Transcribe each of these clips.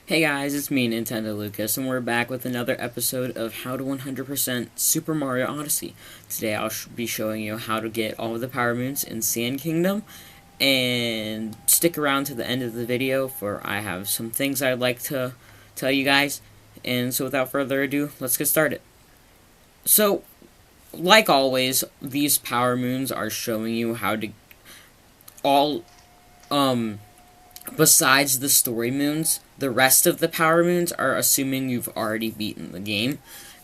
Hey guys, it's me, Nintendo Lucas, and we're back with another episode of How to 100% Super Mario Odyssey. Today I'll be showing you how to get all of the Power Moons in Sand Kingdom, and stick around to the end of the video for I have some things I'd like to tell you guys. And so without further ado, let's get started. So, like always, these Power Moons are showing you how to besides the story moons, the rest of the power moons are assuming you've already beaten the game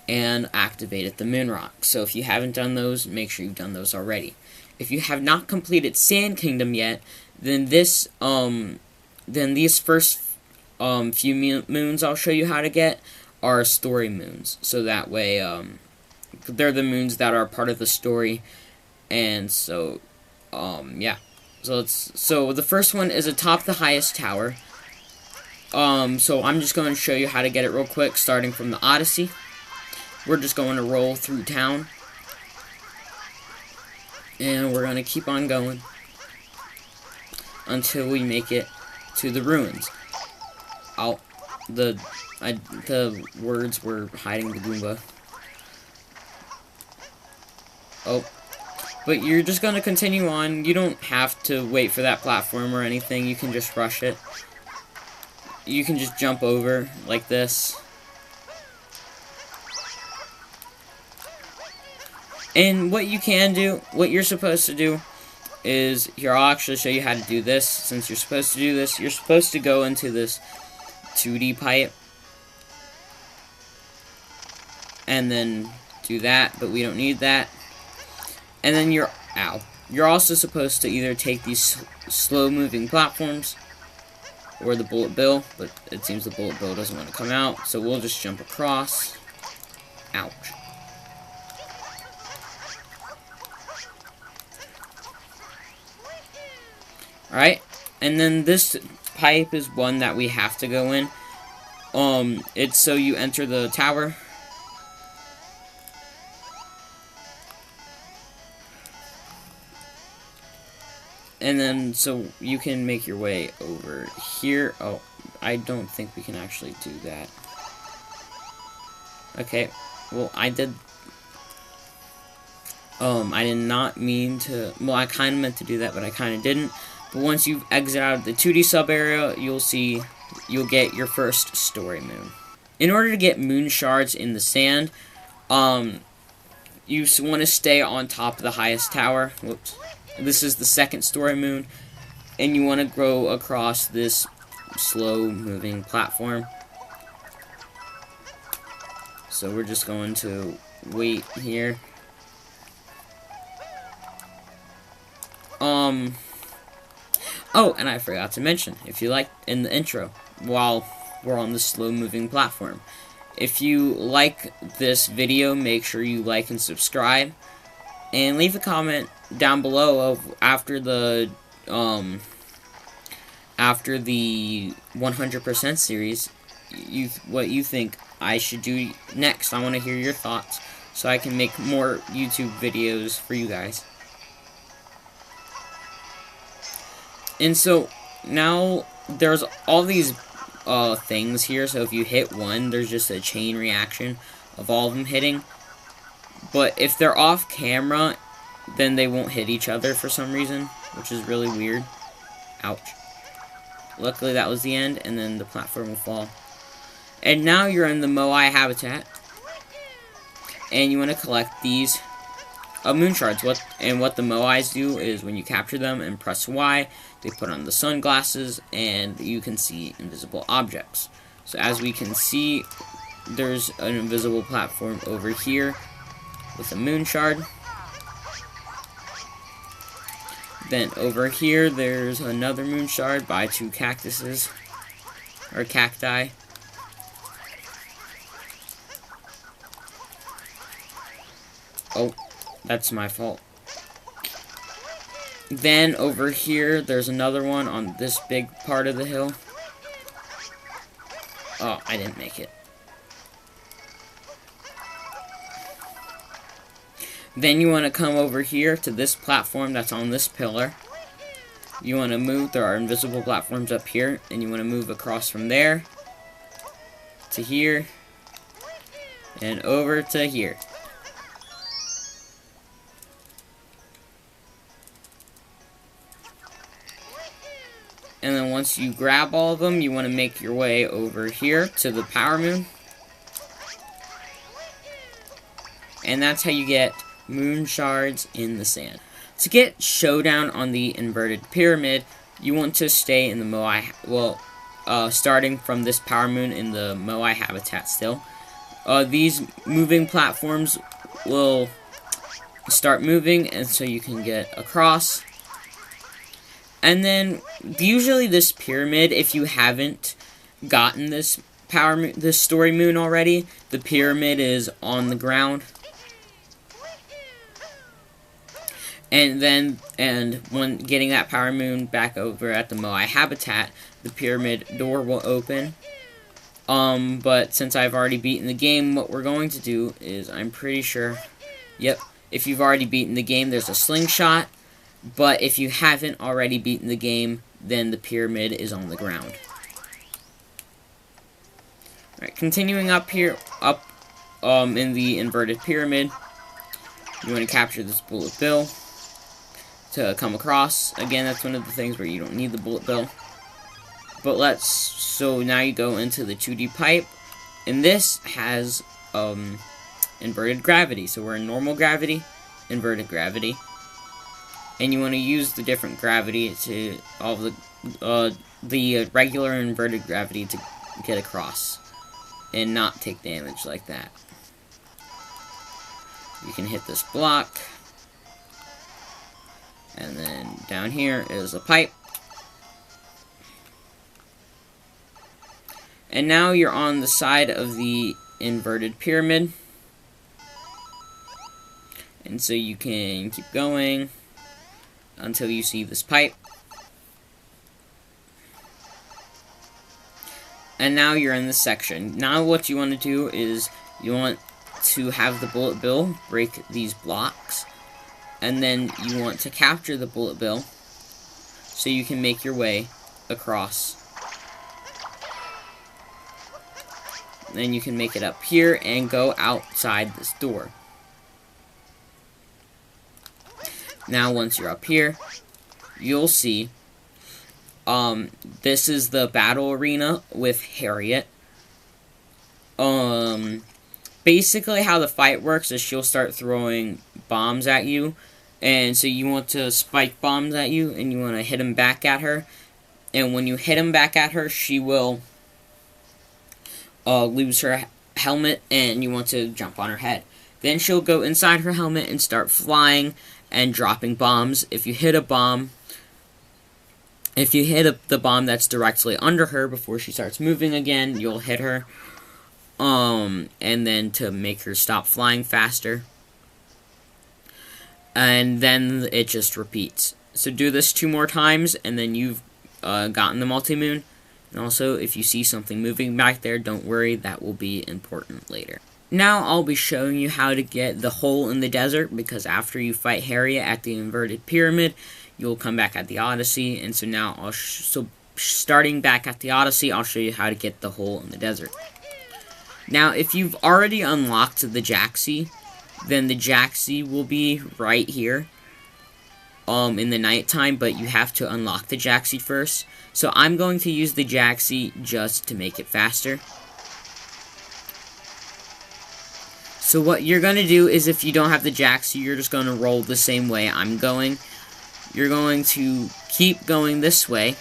and activated the moon rock. So if you haven't done those, make sure you've done those already. If you have not completed Sand Kingdom yet, then these first few moons I'll show you how to get are story moons. So that way, they're the moons that are part of the story, and so, yeah. So the first one is atop the highest tower. So I'm just going to show you how to get it real quick, starting from the Odyssey. We're just going to roll through town, and we're going to keep on going until we make it to the ruins. The words were hiding the Goomba. Oh. But you're just going to continue on. You don't have to wait for that platform or anything. You can just rush it. You can just jump over like this. And what you can do, what you're supposed to do, is, here, I'll actually show you how to do this. Since you're supposed to do this, you're supposed to go into this 2D pipe. And then do that, but we don't need that. And then you're also supposed to either take these slow-moving platforms or the bullet bill, but it seems the bullet bill doesn't want to come out, so we'll just jump across. Ouch. Alright, and then this pipe is one that we have to go in. It's so you enter the tower. And then, so you can make your way over here. Oh, I don't think we can actually do that. Okay, well, I did not mean to, well, I kind of meant to do that, but I kind of didn't. But once you exit out of the 2D sub-area, you'll get your first story moon. In order to get moon shards in the sand, you want to stay on top of the highest tower. Whoops. This is the second story moon, and you want to go across this slow-moving platform. So we're just going to wait here. Oh, and I forgot to mention, if you like, in the intro, while we're on the slow-moving platform, if you like this video, make sure you like and subscribe, and leave a comment down below of after the 100% series, what you think I should do next. I want to hear your thoughts so I can make more YouTube videos for you guys. And so now there's all these things here. So if you hit one, there's just a chain reaction of all of them hitting. But if they're off camera, then they won't hit each other for some reason, which is really weird. Ouch. Luckily that was the end, and then the platform will fall. And now you're in the Moai habitat, and you want to collect these moon shards. What the Moais do is when you capture them and press Y, they put on the sunglasses, and you can see invisible objects. So as we can see, there's an invisible platform over here with a moon shard. Then over here, there's another moon shard by two cactuses, or cacti. Oh, that's my fault. Then over here, there's another one on this big part of the hill. Oh, I didn't make it. Then you want to come over here to this platform that's on this pillar. You want to move, there are invisible platforms up here, and you want to move across from there to here, and over to here. And then once you grab all of them, you want to make your way over here to the power moon. And that's how you get moon shards in the sand. To get Showdown on the inverted pyramid, you want to stay in the Moai, starting from this power moon in the Moai habitat still. These moving platforms will start moving, and so you can get across. And then, usually this pyramid, if you haven't gotten this story moon already, the pyramid is on the ground. And when getting that power moon back over at the Moai habitat, the pyramid door will open. But since I've already beaten the game, what we're going to do is, I'm pretty sure, yep, if you've already beaten the game, there's a slingshot. But if you haven't already beaten the game, then the pyramid is on the ground. Alright, continuing up here, in the inverted pyramid, you want to capture this bullet bill to come across. Again, that's one of the things where you don't need the bullet bill. But so now you go into the 2D pipe, and this has, inverted gravity. So we're in normal gravity, inverted gravity. And you want to use the different gravity to all the regular inverted gravity to get across and not take damage like that. You can hit this block, and then down here is a pipe. And now you're on the side of the inverted pyramid, and so you can keep going until you see this pipe. And now you're in this section. Now what you want to do is you want to have the bullet bill break these blocks, and then you want to capture the bullet bill so you can make your way across. Then you can make it up here and go outside this door. Now once you're up here, you'll see this is the battle arena with Harriet. Basically how the fight works is she'll start throwing bombs at you, and so you want to spike bombs at you, and you want to hit them back at her. And when you hit them back at her, she will lose her helmet, and you want to jump on her head. Then she'll go inside her helmet and start flying and dropping bombs. If you hit the bomb that's directly under her before she starts moving again, you'll hit her. And then to make her stop flying faster. And then it just repeats. So do this 2 more times, and then you've gotten the multi-moon. And also, if you see something moving back there, don't worry, that will be important later. Now I'll be showing you how to get the hole in the desert, because after you fight Harriet at the inverted pyramid, you'll come back at the Odyssey. And so now, starting back at the Odyssey, I'll show you how to get the hole in the desert. Now, if you've already unlocked the Jaxi, then the Jaxi will be right here in the nighttime, but you have to unlock the Jaxi first. So I'm going to use the Jaxi just to make it faster. So what you're going to do is, if you don't have the Jaxi, you're just going to roll the same way I'm going. You're going to keep going this way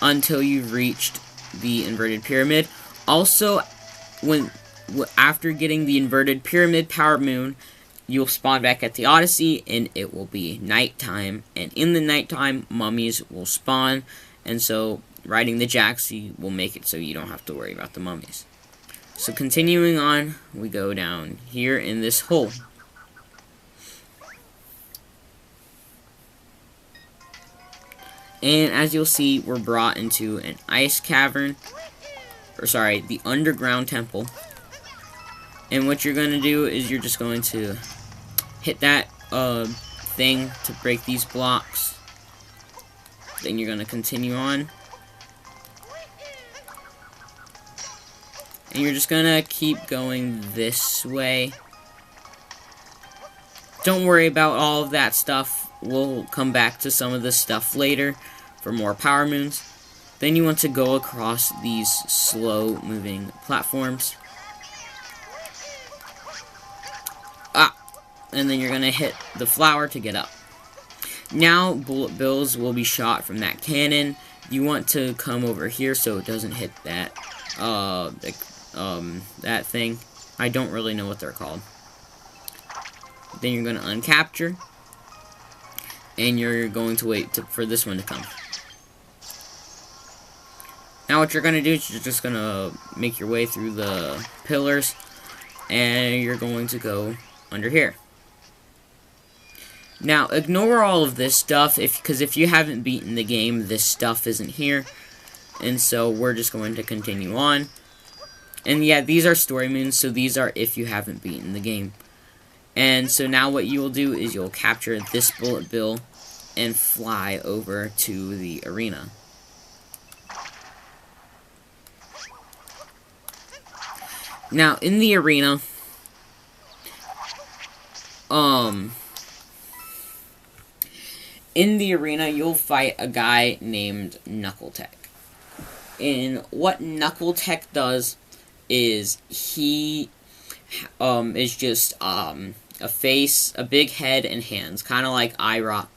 until you've reached the inverted pyramid. Also, after getting the inverted pyramid power moon, you'll spawn back at the Odyssey, and it will be nighttime. And in the nighttime, mummies will spawn, and so riding the Jaxi will make it so you don't have to worry about the mummies. So continuing on, we go down here in this hole. And as you'll see, we're brought into an ice cavern. Or sorry, the underground temple. And what you're going to do is you're just going to hit that thing to break these blocks. Then you're going to continue on. And you're just gonna keep going this way. Don't worry about all of that stuff. We'll come back to some of this stuff later for more power moons. Then you want to go across these slow moving platforms. And then you're gonna hit the flower to get up. Now bullet bills will be shot from that cannon. You want to come over here so it doesn't hit that that thing. I don't really know what they're called. Then you're gonna uncapture, and you're going to wait for this one to come. Now what you're gonna do is you're just gonna make your way through the pillars, and you're going to go under here. Now, ignore all of this stuff, because if you haven't beaten the game, this stuff isn't here. And so, we're just going to continue on. And yeah, these are story moons, so these are if you haven't beaten the game. And so now what you will do is you'll capture this bullet bill and fly over to the arena. Now, in the arena, you'll fight a guy named Knuckletech. And what Knuckletech does is he is just a face, a big head, and hands, kind of like iRock.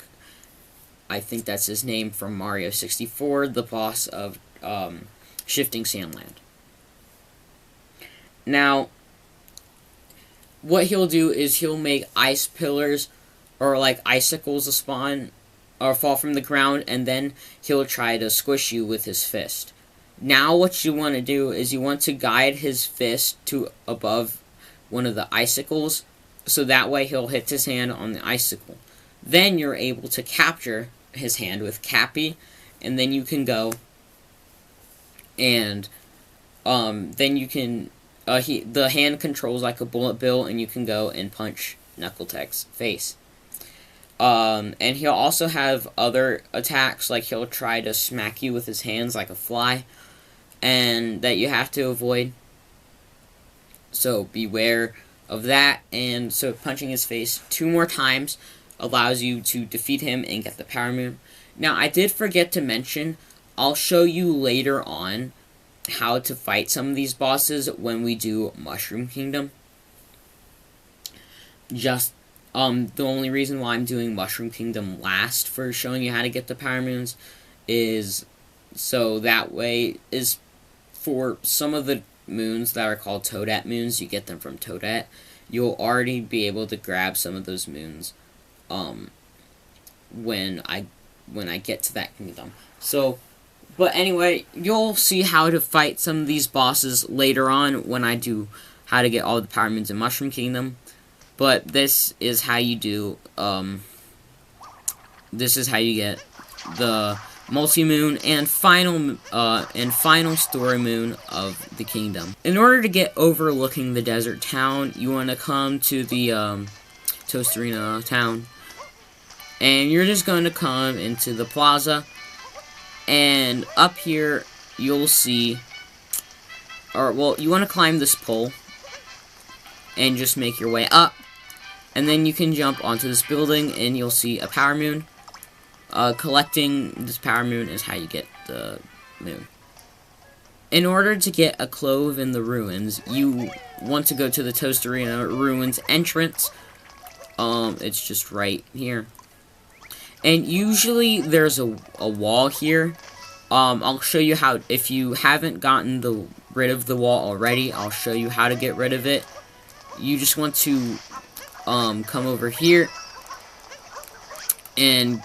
I think that's his name from Mario 64, the boss of Shifting Sandland. Now, what he'll do is he'll make ice pillars or like icicles spawn or fall from the ground, and then he'll try to squish you with his fist. Now what you want to do is you want to guide his fist to above one of the icicles, so that way he'll hit his hand on the icicle. Then you're able to capture his hand with Cappy, and then you can go and then you can the hand controls like a bullet bill, and you can go and punch Knuckletech's face. And he'll also have other attacks, like he'll try to smack you with his hands like a fly, and that you have to avoid. So beware of that. And so punching his face 2 more times allows you to defeat him and get the power moon. Now, I did forget to mention, I'll show you later on how to fight some of these bosses when we do Mushroom Kingdom. Just the only reason why I'm doing Mushroom Kingdom last for showing you how to get the power moons is so that way is for some of the moons that are called Toadette moons, you get them from Toadette, you'll already be able to grab some of those moons when I get to that kingdom. So, but anyway, you'll see how to fight some of these bosses later on when I do how to get all the power moons in Mushroom Kingdom. But this is how you do, this is how you get the multi-moon and final story moon of the kingdom. In order to get overlooking the desert town, you want to come to the Tostarena town, and you're just going to come into the plaza, and up here you'll see, or well, you want to climb this pole and just make your way up. And then you can jump onto this building, and you'll see a power moon. Collecting this power moon is how you get the moon. In order to get a clove in the ruins, you want to go to the Tostarena ruins entrance. It's just right here. And usually there's a wall here. I'll show you how, if you haven't gotten rid of the wall already, I'll show you how to get rid of it. You just want to come over here and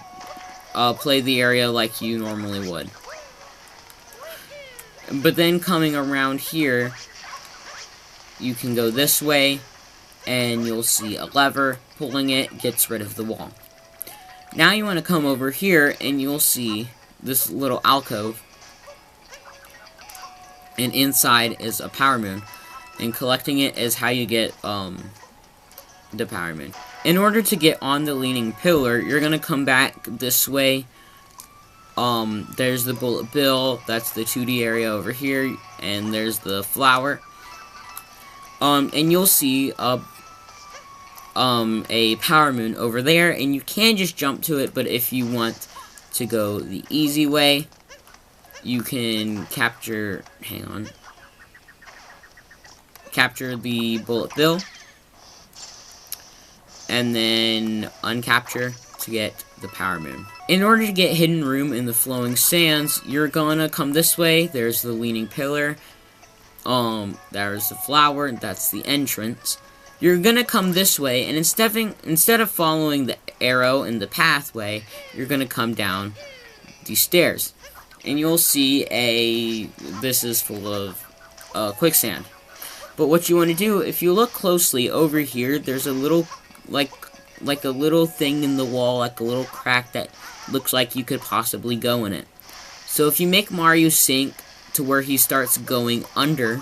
play the area like you normally would. But then coming around here, you can go this way, and you'll see a lever. Pulling it gets rid of the wall. Now you want to come over here, and you'll see this little alcove, and inside is a power moon. And collecting it is how you get the power moon. In order to get on the leaning pillar, you're gonna come back this way. There's the bullet bill, that's the 2D area over here, and there's the flower. And you'll see a power moon over there, and you can just jump to it, but if you want to go the easy way, you can capture the bullet bill, and then uncapture to get the power moon. In order to get hidden room in the flowing sands, you're gonna come this way. There's the leaning pillar. There's the flower. That's the entrance. You're gonna come this way, and instead of following the arrow in the pathway, you're gonna come down these stairs, and you'll see this is full of quicksand. But what you want to do, if you look closely over here, there's a little like a little thing in the wall, like a little crack that looks like you could possibly go in it. So if you make Mario sink to where he starts going under,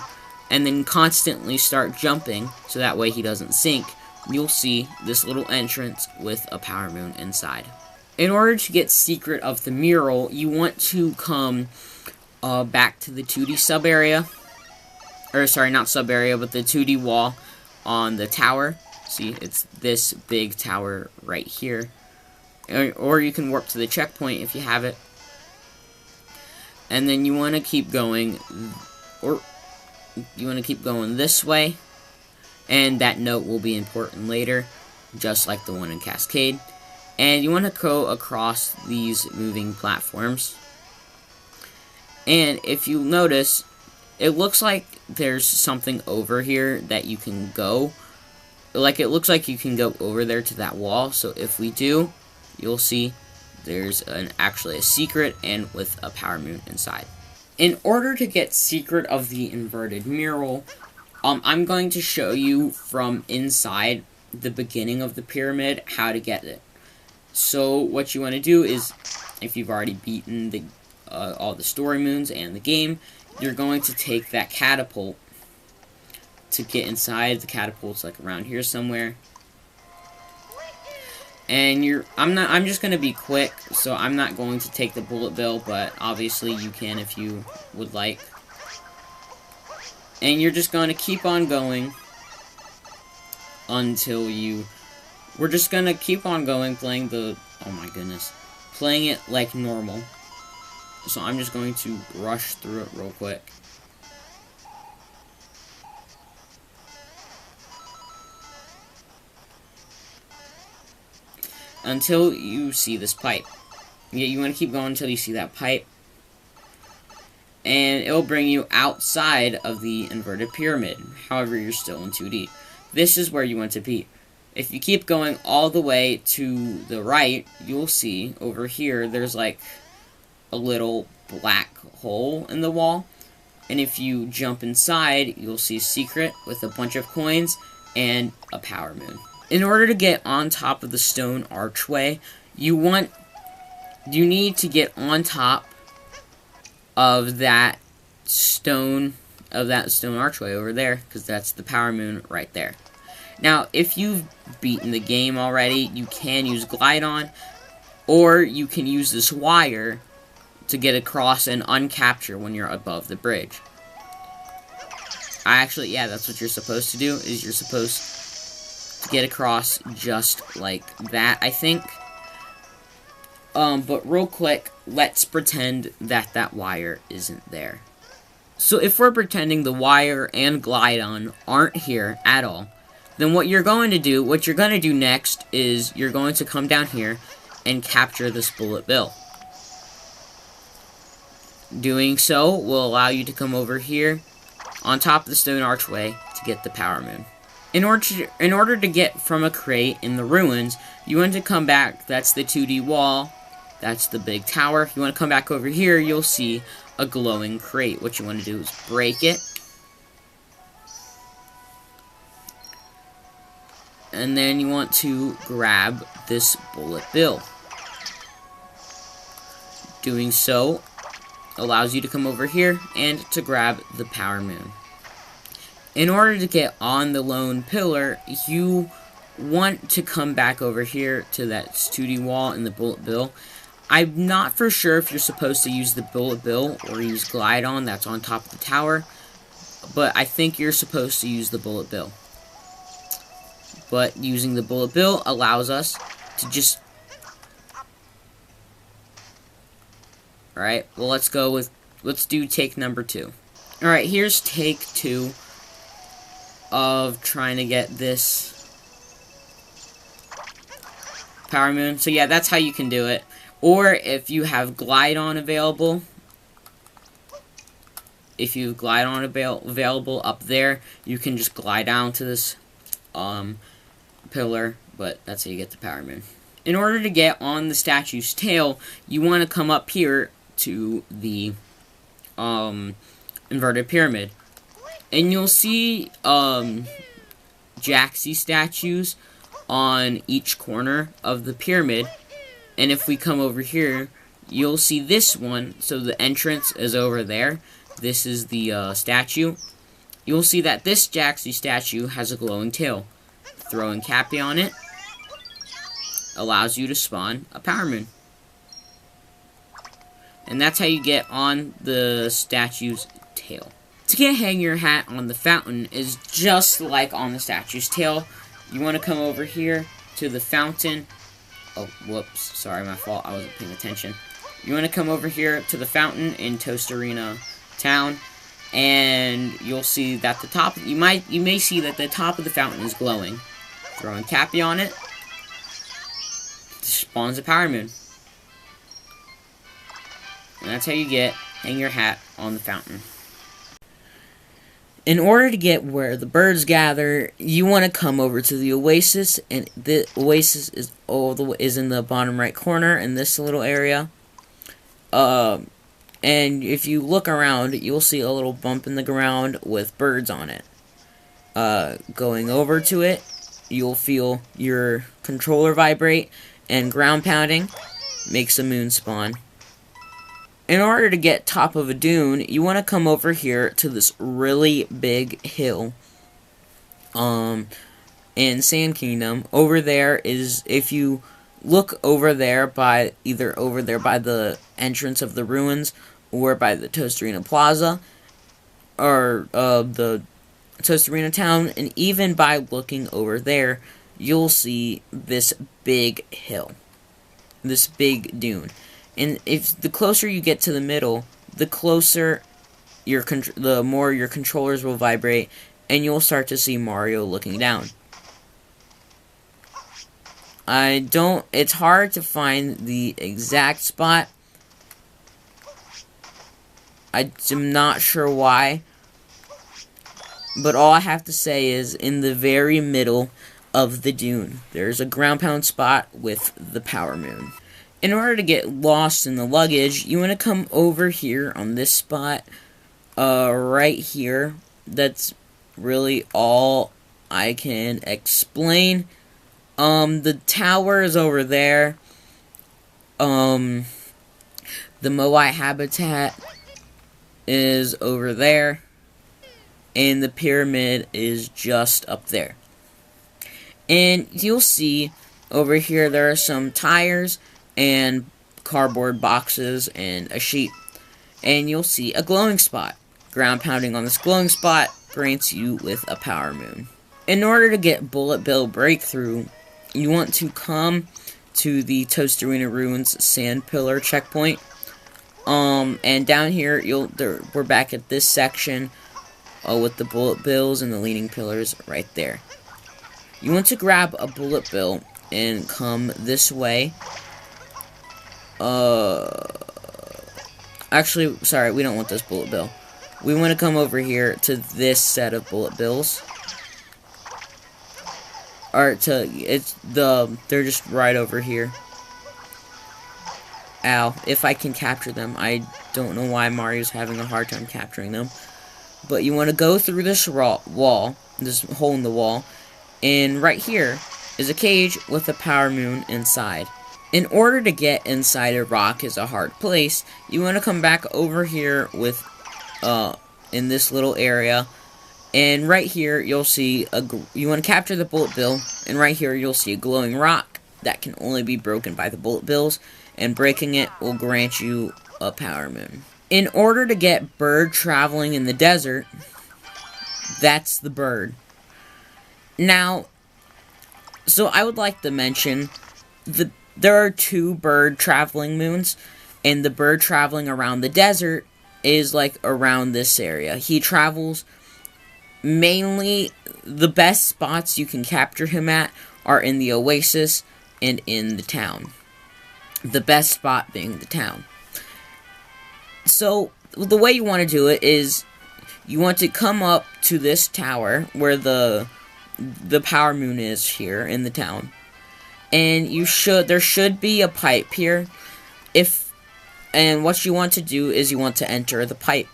and then constantly start jumping, so that way he doesn't sink, you'll see this little entrance with a power moon inside. In order to get secret of the mural, you want to come back to the 2D sub area. Or, sorry, not sub area, but the 2D wall on the tower. See, it's this big tower right here. Or you can warp to the checkpoint if you have it. And then you want to keep going, or you want to keep going this way. And that note will be important later, just like the one in Cascade. And you want to go across these moving platforms. And if you notice, it looks like there's something over here that you can go. Like, it looks like you can go over there to that wall. So if we do, you'll see there's actually a secret, and with a power moon inside. In order to get secret of the inverted mural, I'm going to show you from inside the beginning of the pyramid how to get it. So what you want to do is, if you've already beaten all the story moons and the game, you're going to take that catapult to get inside. The catapult's like around here somewhere. And I'm just going to be quick, so I'm not going to take the bullet bill, but obviously you can if you would like. And you're just going to keep on going until we're just going to keep on going playing playing it like normal. So I'm just going to rush through it real quick. Until you see this pipe. Yeah, you want to keep going until you see that pipe. And it'll bring you outside of the inverted pyramid. However, you're still in 2D. This is where you want to be. If you keep going all the way to the right, you'll see over here there's like a little black hole in the wall. And if you jump inside, you'll see a secret with a bunch of coins and a power moon. In order to get on top of the Stone Archway, you need to get on top of that stone archway over there, because that's the power moon right there. Now, if you've beaten the game already, you can use Glide On, or you can use this wire to get across and uncapture when you're above the bridge. Yeah, that's what you're supposed to do, is you're supposed to get across just like that, I think. But real quick, let's pretend that that wire isn't there. So if we're pretending the wire and Glide On aren't here at all, then what you're going to do next is you're going to come down here and capture this bullet bill. Doing so will allow you to come over here on top of the Stone Archway to get the power moon. In order to get from a crate in the ruins, you want to come back. That's the 2D wall. That's the big tower. If you want to come back over here, you'll see a glowing crate. What you want to do is break it. And then you want to grab this bullet bill. Doing so allows you to come over here and to grab the power moon. In order to get on the lone pillar, you want to come back over here to that 2D wall and the bullet bill. I'm not for sure if you're supposed to use the bullet bill or use Glide On that's on top of the tower. but I think you're supposed to use the bullet bill. But using the bullet bill allows us to just... Alright, well let's do take number 2. Alright, here's take 2 of trying to get this Power Moon. So yeah, that's how you can do it. Or if you have Glide On available, available up there, you can just glide down to this pillar, but that's how you get the Power Moon. In order to get on the statue's tail, you want to come up here to the inverted pyramid. And you'll see Jaxi statues on each corner of the pyramid. And if we come over here, you'll see this one. So the entrance is over there. This is the statue. You'll see that this Jaxi statue has a glowing tail. Throwing Cappy on it allows you to spawn a Power Moon. And that's how you get on the statue's tail. To get hang your hat on the fountain is just like on the statue's tail. You want to come over here to the fountain. Oh, whoops. Sorry, my fault. I wasn't paying attention. You want to come over here to the fountain in Tostarena town. And you'll see that the top... You may see that the top of the fountain is glowing. Throwing Cappy on it spawns a Power Moon. And that's how you get hang your hat on the fountain. In order to get where the birds gather, you want to come over to the Oasis, and the Oasis is in the bottom right corner in this little area. And if you look around, you'll see a little bump in the ground with birds on it. Going over to it, you'll feel your controller vibrate, and ground pounding makes a moon spawn. In order to get top of a dune, you want to come over here to this really big hill in Sand Kingdom. Over there is, if you look over there by, either over there by the entrance of the ruins, or by the Tostarena Plaza, or the Tostarena town, and even by looking over there, you'll see this big hill, this big dune. And if the closer you get to the middle, the closer the more your controllers will vibrate, and you'll start to see Mario looking down. It's hard to find the exact spot. I'm not sure why, but all I have to say is in the very middle of the dune, there's a ground pound spot with the Power Moon. In order to get lost in the luggage, you want to come over here on this spot, right here. That's really all I can explain. The tower is over there. The Moai habitat is over there. And the pyramid is just up there. And you'll see over here there are some tires and cardboard boxes and a sheet. And you'll see a glowing spot. Ground pounding on this glowing spot grants you with a Power Moon. In order to get Bullet Bill Breakthrough, you want to come to the Tostarena Ruins Sand Pillar checkpoint. And down here, we're back at this section with the bullet bills and the leaning pillars right there. You want to grab a bullet bill and come this way. Actually, sorry, we don't want this bullet bill. We want to come over here to this set of bullet bills. Or they're just right over here. Ow, if I can capture them. I don't know why Mario's having a hard time capturing them. But you want to go through this wall, this hole in the wall, and right here is a cage with a Power Moon inside. In order to get inside a rock is a hard place, you want to come back over here with, in this little area, and right here you'll see, you want to capture the bullet bill, and right here you'll see a glowing rock that can only be broken by the bullet bills, and breaking it will grant you a Power Moon. In order to get bird traveling in the desert, That's the bird. Now, so I would like to mention, there are 2 bird traveling moons, and the bird traveling around the desert is like around this area. He travels mainly, the best spots you can capture him at are in the Oasis and in the town. The best spot being the town. So, the way you want to do it is, you want to come up to this tower where the power moon is here in the town. And there should be a pipe here. And what you want to do is you want to enter the pipe.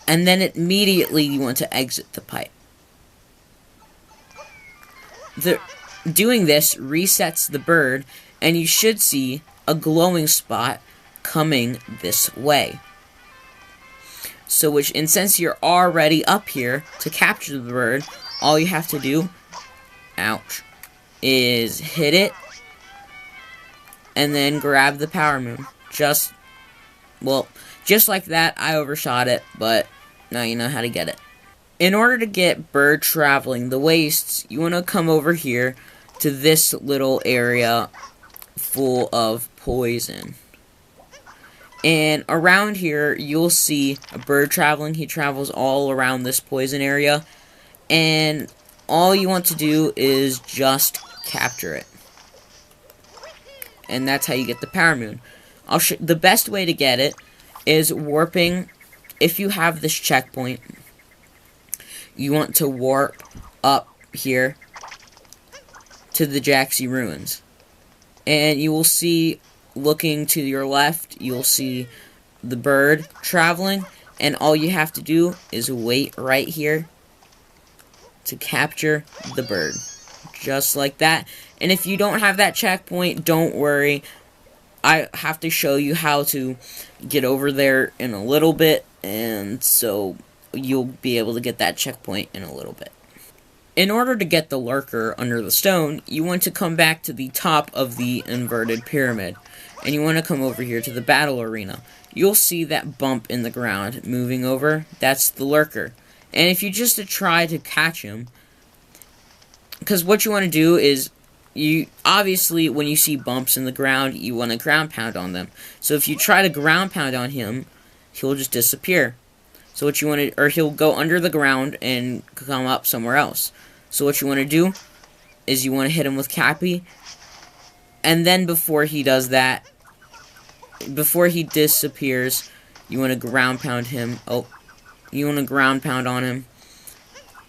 And then immediately you want to exit the pipe. Doing this resets the bird, and you should see a glowing spot coming this way. And since you're already up here to capture the bird, all you have to do, is hit it, and then grab the power moon. Just like that. I overshot it, but now you know how to get it. In order to get bird traveling the wastes, you want to come over here to this little area full of poison. And around here, you'll see a bird traveling. He travels all around this poison area. And all you want to do is just capture it. And that's how you get the power moon. The best way to get it is warping. If you have this checkpoint, you want to warp up here to the Jaxi Ruins. And you will see, looking to your left, you'll see the bird traveling. And all you have to do is wait right here to capture the bird. Just like that. And if you don't have that checkpoint, don't worry. I have to show you how to get over there in a little bit. And so you'll be able to get that checkpoint in a little bit. In order to get the Lurker under the stone, you want to come back to the top of the inverted pyramid. And you want to come over here to the battle arena. You'll see that bump in the ground moving over. That's the Lurker. And if you just try to catch him, because what you want to do is, obviously when you see bumps in the ground, you want to ground pound on them. So if you try to ground pound on him, he'll just disappear. So what you want to, or he'll go under the ground and come up somewhere else. So what you want to do is you want to hit him with Cappy, and then before he does that, before he disappears, you want to ground pound him. You want to ground pound on him.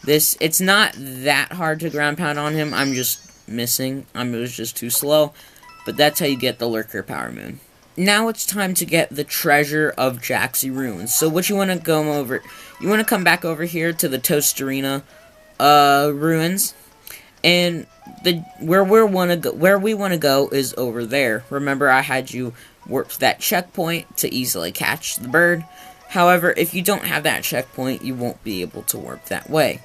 It's not that hard to ground pound on him. I'm just missing. It was just too slow. But that's how you get the Lurker Power Moon. Now it's time to get the treasure of Jaxi Ruins. So what you want to go over, you want to come back over here to the Tostarena ruins, and where we want to go is over there. Remember, I had you warp to that checkpoint to easily catch the bird. However, if you don't have that checkpoint, you won't be able to warp that way.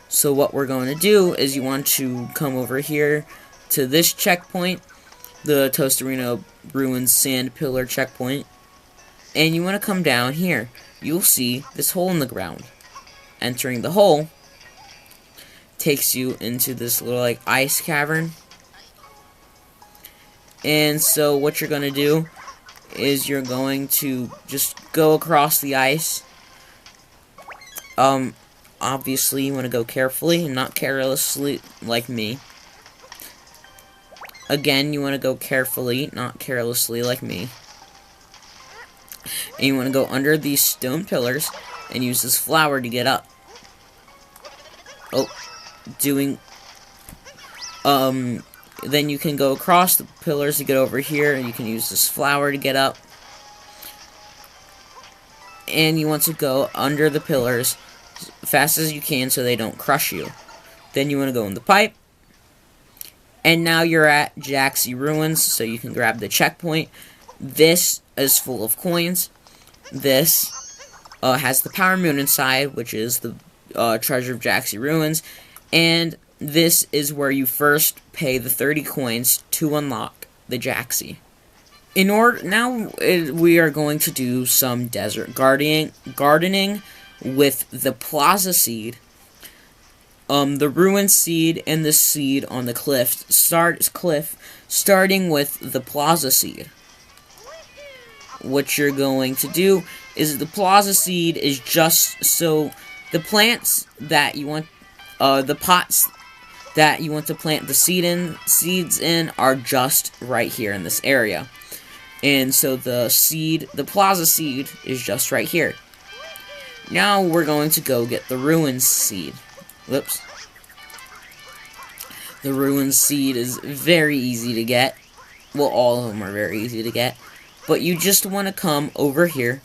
So what we're going to do is you want to come over here to this checkpoint, the Tostarena Ruins Sand Pillar checkpoint, and you want to come down here. You'll see this hole in the ground. Entering the hole takes you into this little ice cavern. And so what you're going to do is you're going to just go across the ice. Obviously you want to go carefully and not carelessly like me. Again, you want to go carefully, not carelessly like me. And you want to go under these stone pillars and use this flower to get up. Then you can go across the pillars to get over here, and you can use this flower to get up. And you want to go under the pillars as fast as you can so they don't crush you. Then you want to go in the pipe. And now you're at Jaxi Ruins, so you can grab the checkpoint. This is full of coins. This has the Power Moon inside, which is the treasure of Jaxi Ruins. And this is where you first pay the 30 coins to unlock the Jaxi. Now we are going to do some desert gardening, with the Plaza seed, the ruin seed, and the seed on the cliff. Starting with the Plaza seed. What you're going to do is the Plaza seed is just so the plants that you want, the pots that you want to plant the seeds in are just right here in this area. And so the Plaza seed is just right here. Now we're going to go get the ruin seed. Whoops. The ruin seed is very easy to get. Well, all of them are very easy to get. But you just want to come over here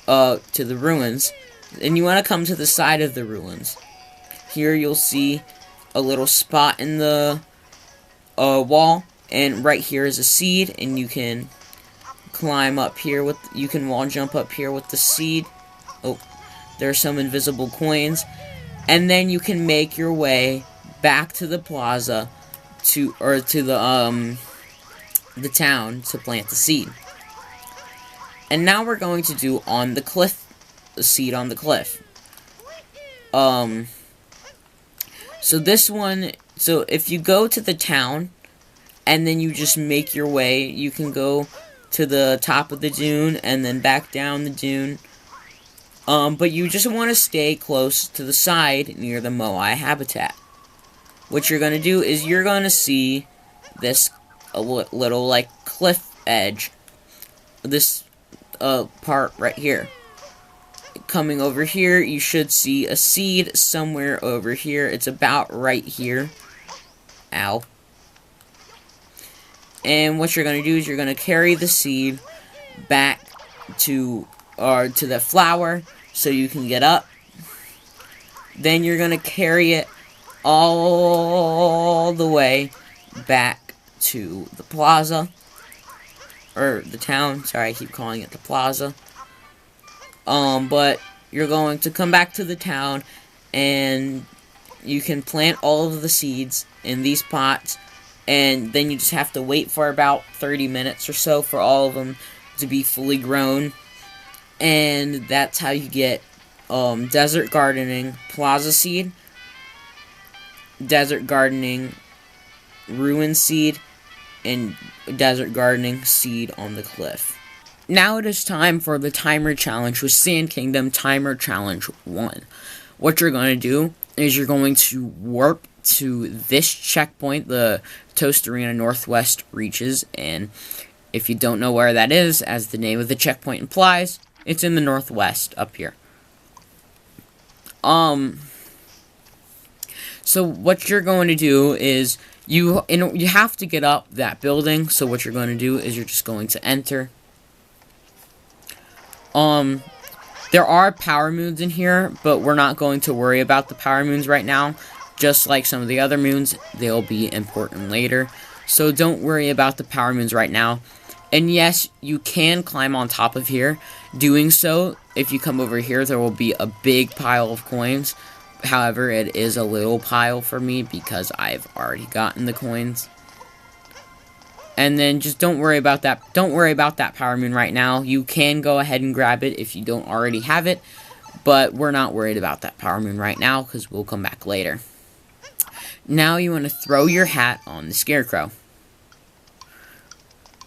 to the ruins. And you want to come to the side of the ruins. Here you'll see a little spot in the wall. And right here is a seed. And you can climb up here with... You can wall jump up here with the seed. Oh, there are some invisible coins. And then you can make your way back to the plaza to the town to plant the seed. And now we're going to do on the cliff, the seed on the cliff. So this one, so if you go to the town and then you just make your way, you can go to the top of the dune and then back down the dune. But you just want to stay close to the side near the moai habitat. What you're going to do is you're going to see this little, like, cliff edge. This part right here. Coming over here, you should see a seed somewhere over here. It's about right here. Ow. And what you're going to do is you're going to carry the seed back to the flower so you can get up. Then you're going to carry it all the way back to the plaza. Or the town. Sorry, I keep calling it the plaza. But you're going to come back to the town and you can plant all of the seeds in these pots. And then you just have to wait for about 30 minutes or so for all of them to be fully grown. And that's how you get desert gardening plaza seed, desert gardening ruin seed, and desert gardening seed on the cliff. Now it is time for the timer challenge with Sand Kingdom Timer Challenge 1. What you're going to do is you're going to warp to this checkpoint, the Tostarena Northwest reaches, and if you don't know where that is, as the name of the checkpoint implies, it's in the northwest, up here. So what you're going to do is, you have to get up that building, so what you're going to do is you're just going to enter. There are power moons in here, but we're not going to worry about the power moons right now. Just like some of the other moons, they'll be important later. So don't worry about the power moons right now. And yes, you can climb on top of here. Doing so, if you come over here, there will be a big pile of coins. However, it is a little pile for me because I've already gotten the coins. And then just don't worry about that. Don't worry about that power moon right now. You can go ahead and grab it if you don't already have it. But we're not worried about that power moon right now because we'll come back later. Now you want to throw your hat on the scarecrow.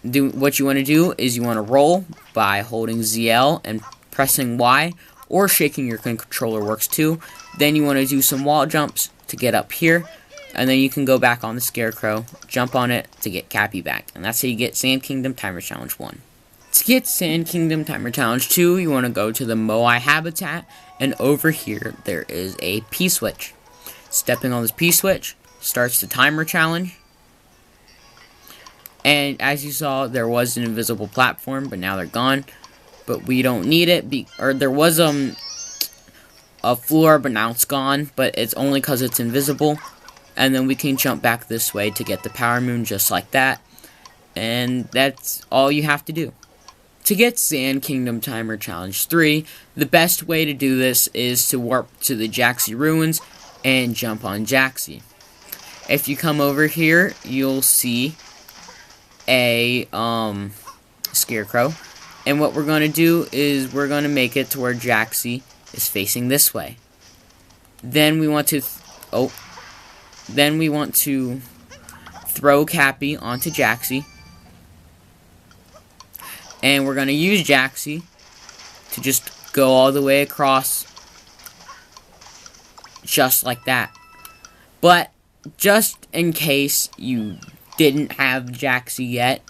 What you want to do is you want to roll by holding ZL and pressing Y, or shaking your controller works too. Then you want to do some wall jumps to get up here, and then you can go back on the scarecrow, jump on it to get Cappy back. And that's how you get Sand Kingdom Timer Challenge 1. To get Sand Kingdom Timer Challenge 2, you want to go to the moai habitat, and over here there is a P-switch. Stepping on this P-switch starts the timer challenge. And as you saw, there was an invisible platform, but now they're gone. But we don't need it. There was a floor, but now it's gone. But it's only because it's invisible. And then we can jump back this way to get the power moon just like that. And that's all you have to do. To get Sand Kingdom Timer Challenge 3, the best way to do this is to warp to the Jaxi Ruins and jump on Jaxi. If you come over here, you'll see a scarecrow. And what we're going to do is we're going to make it to where Jaxi is facing this way. Then we want to then we want to throw Cappy onto Jaxi. And we're going to use Jaxi to just go all the way across, just like that. But just in case you didn't have Jaxi yet,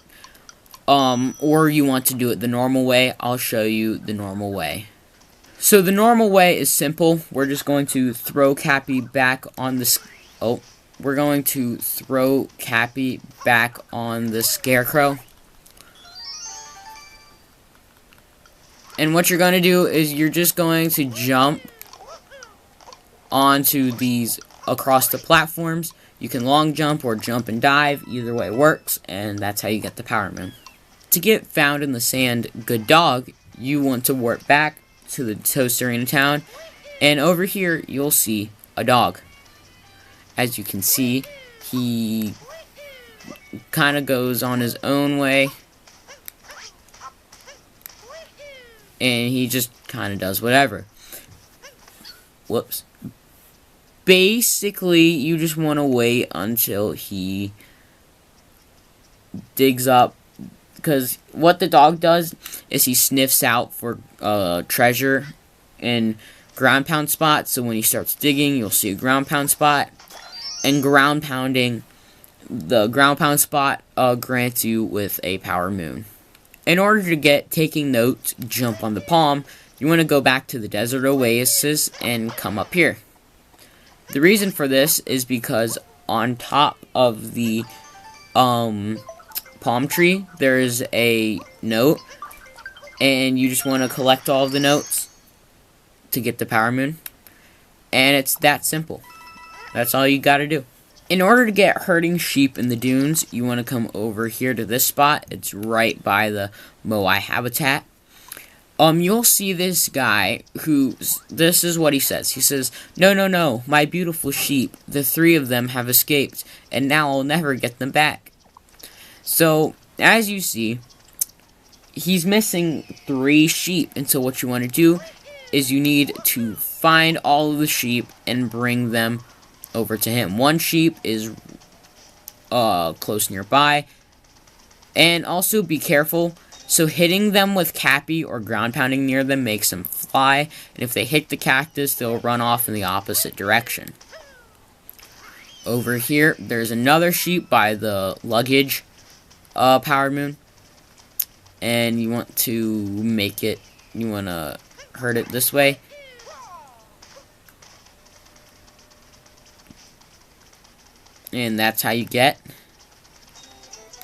or you want to do it the normal way, I'll show you the normal way. So the normal way is simple. We're just going to throw Cappy back on the we're going to throw Cappy back on the Scarecrow. And what you're going to do is you're just going to jump onto these across the platforms. You can long jump or jump and dive. Either way works, and that's how you get the Power Moon. To get found in the sand, good dog, you want to warp back to the Tostarena town, and over here you'll see a dog. As you can see, he kind of goes on his own way, and he just kind of does whatever. Whoops. Basically, you just want to wait until he digs up, because what the dog does is he sniffs out for treasure in ground pound spots. So when he starts digging, you'll see a ground pound spot. And ground pounding, the ground pound spot grants you with a Power Moon. In order to get taking notes, jump on the palm, you want to go back to the desert oasis and come up here. The reason for this is because on top of the palm tree, there is a note, and you just want to collect all of the notes to get the Power Moon. And it's that simple. That's all you gotta do. In order to get herding sheep in the dunes, you want to come over here to this spot. It's right by the Moai habitat. You'll see this guy this is what he says. He says, "No, no, no, my beautiful sheep. The 3 of them have escaped, and now I'll never get them back." So, as you see, he's missing 3 sheep. And so what you want to do is you need to find all of the sheep and bring them over to him. 1 sheep is close nearby. And also be careful. So hitting them with Cappy or ground pounding near them makes them fly. And if they hit the cactus, they'll run off in the opposite direction. Over here, there's another sheep by the Luggage Power Moon. And you want to make it, you want to herd it this way. And that's how you get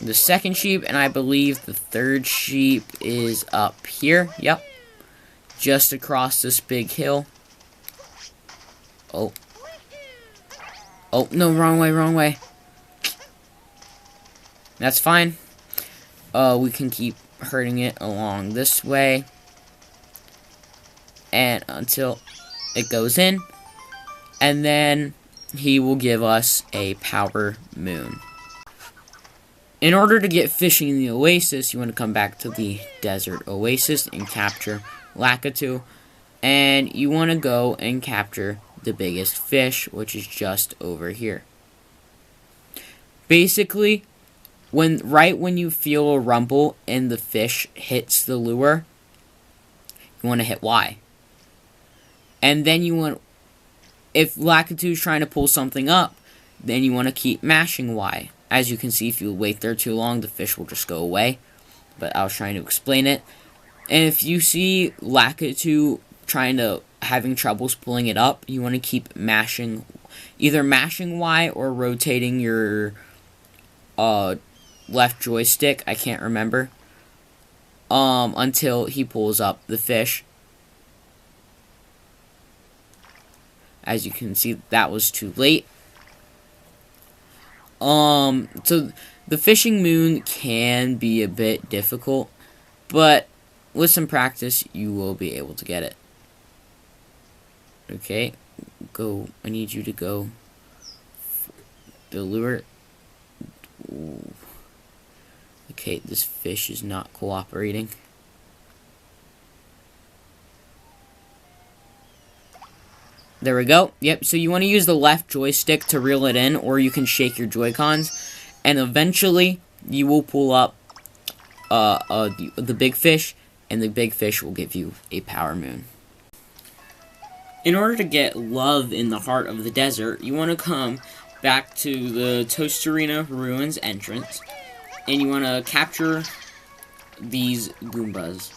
the 2nd sheep, and I believe the 3rd sheep is up here. Yep. Just across this big hill. Oh. Oh, no, wrong way, wrong way. That's fine. We can keep herding it along this way. And until it goes in. And then he will give us a Power Moon. In order to get fishing in the Oasis, you want to come back to the Desert Oasis and capture Lakitu. And you want to go and capture the biggest fish, which is just over here. Basically, right when you feel a rumble and the fish hits the lure, you want to hit Y. And then you want, if Lakitu is trying to pull something up, then you want to keep mashing Y. As you can see, if you wait there too long, the fish will just go away. But I was trying to explain it. And if you see Lakitu having troubles pulling it up, you want to keep mashing, either mashing Y or rotating your left joystick, I can't remember, until he pulls up the fish. As you can see, that was too late. So the fishing moon can be a bit difficult, but with some practice, you will be able to get it. Okay, go. I need you to go. The lure. Ooh. Okay, this fish is not cooperating. There we go. Yep, so you want to use the left joystick to reel it in, or you can shake your Joy-Cons, and eventually you will pull up the big fish, and the big fish will give you a power moon. In order to get love in the heart of the desert, you want to come back to the Tostarena Ruins entrance, and you want to capture these Goombas.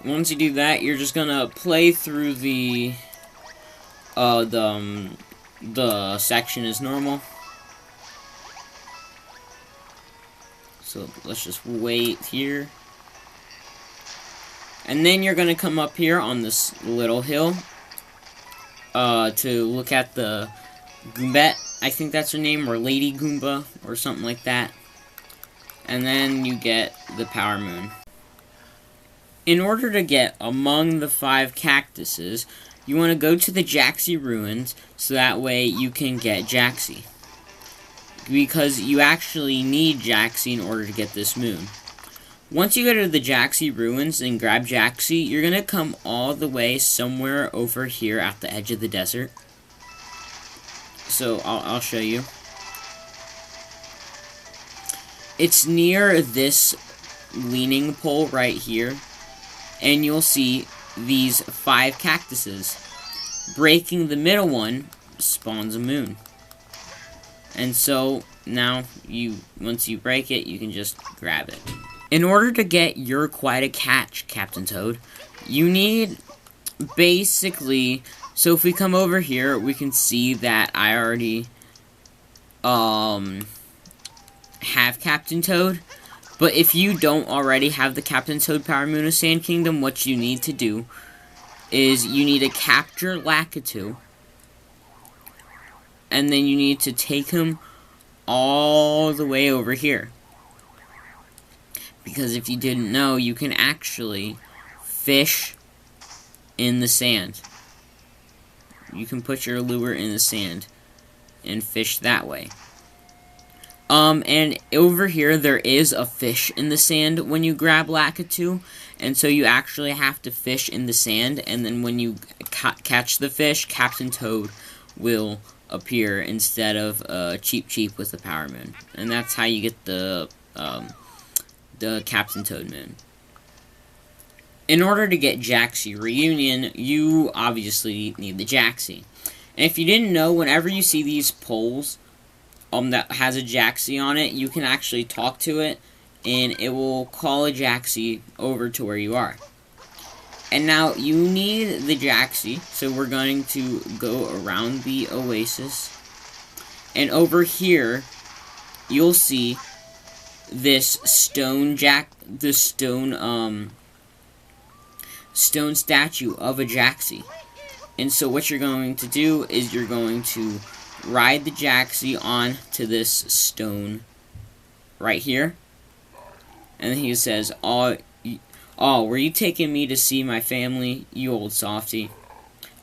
Once you do that, you're just gonna play through the section as normal. So let's just wait here. And then you're gonna come up here on this little hill to look at the Goombette, I think that's her name, or Lady Goomba, or something like that. And then you get the power moon. In order to get among the 5 cactuses, you want to go to the Jaxi Ruins, so that way you can get Jaxi. Because you actually need Jaxi in order to get this moon. Once you go to the Jaxi Ruins and grab Jaxi, you're going to come all the way somewhere over here at the edge of the desert. So, I'll show you. It's near this leaning pole right here. And you'll see these 5 cactuses. Breaking the middle one spawns a moon. And so, now, once you break it, you can just grab it. In order to get You're Quite a Catch, Captain Toad, you need, basically, so if we come over here, we can see that I already, have Captain Toad. But if you don't already have the Captain Toad Power Moon of Sand Kingdom, what you need to do is you need to capture Lakitu, and then you need to take him all the way over here. Because if you didn't know, you can actually fish in the sand. You can put your lure in the sand and fish that way. And over here, there is a fish in the sand when you grab Lakitu, and so you actually have to fish in the sand, and then when you catch the fish, Captain Toad will appear instead of Cheep Cheep with the Power Moon. And that's how you get the Captain Toad Moon. In order to get Jaxi Reunion, you obviously need the Jaxi. And if you didn't know, whenever you see these poles that has a Jaxi on it, you can actually talk to it, and it will call a Jaxi over to where you are. And now, you need the Jaxi, so we're going to go around the Oasis. And over here, you'll see this stone statue of a Jaxi. And so what you're going to do is you're going to ride the Jaxi on to this stone right here. And then he says, "Oh, were you taking me to see my family, you old softy?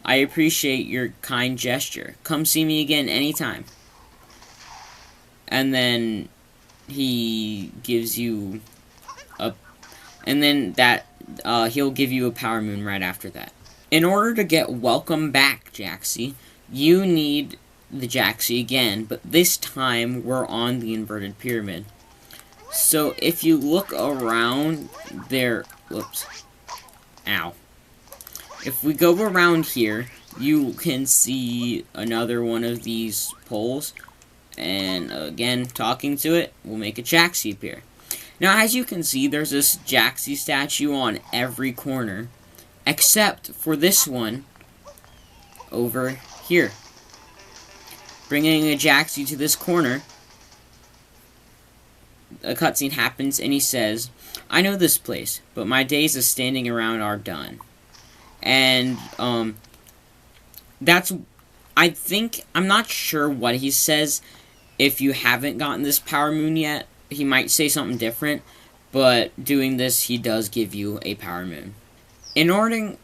I appreciate your kind gesture. Come see me again anytime." And then he gives you he'll give you a power moon right after that. In order to get Welcome Back Jaxi, you need the Jaxi again, but this time we're on the inverted pyramid. So if you look around there, whoops, ow. If we go around here, you can see another one of these poles, and again, talking to it will make a Jaxi appear. Now, as you can see, there's this Jaxi statue on every corner, except for this one over here. Bringing a Jaxi to this corner, a cutscene happens, and he says, "I know this place, but my days of standing around are done." And, I'm not sure what he says. If you haven't gotten this power moon yet, he might say something different, but doing this, he does give you a power moon. In order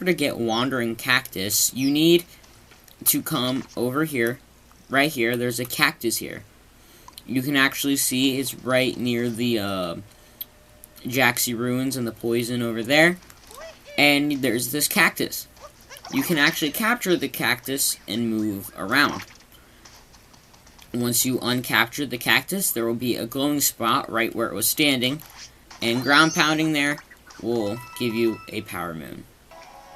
to get Wandering Cactus, you need to come over here. Right here, there's a cactus here. You can actually see it's right near the Jaxi Ruins and the poison over there. And there's this cactus. You can actually capture the cactus and move around. Once you uncapture the cactus, there will be a glowing spot right where it was standing, and ground pounding there will give you a power moon.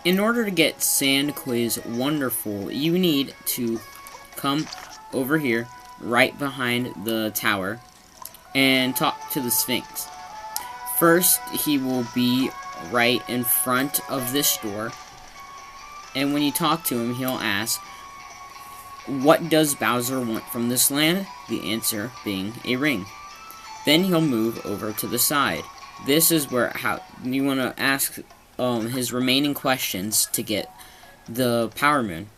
In order to get Sand Quiz Wonderful, you need to come over here, right behind the tower, and talk to the Sphynx. First, he will be right in front of this door, and when you talk to him, he'll ask, "What does Bowser want from this land?" The answer being a ring. Then he'll move over to the side. This is where you want to ask his remaining questions to get the power moon.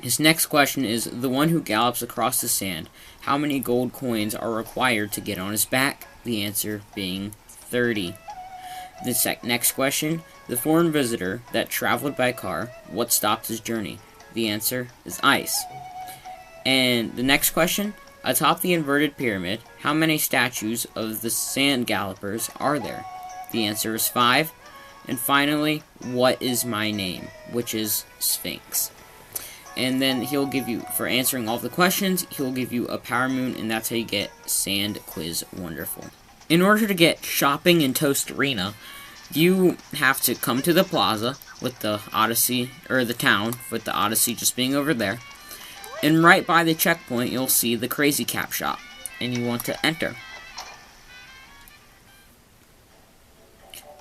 His next question is, "The one who gallops across the sand, how many gold coins are required to get on his back?" The answer being 30. The next question, "The foreign visitor that traveled by car, what stopped his journey?" The answer is ice. And the next question, "Atop the inverted pyramid, how many statues of the sand gallopers are there?" The answer is 5. And finally, "What is my name?" which is Sphynx. And then he'll give you, for answering all the questions, he'll give you a power moon, and that's how you get Sand Quiz Wonderful. In order to get shopping in Tostarena, you have to come to the Plaza with the Odyssey, or the town with the Odyssey just being over there. And right by the checkpoint, you'll see the Crazy Cap shop, and you want to enter.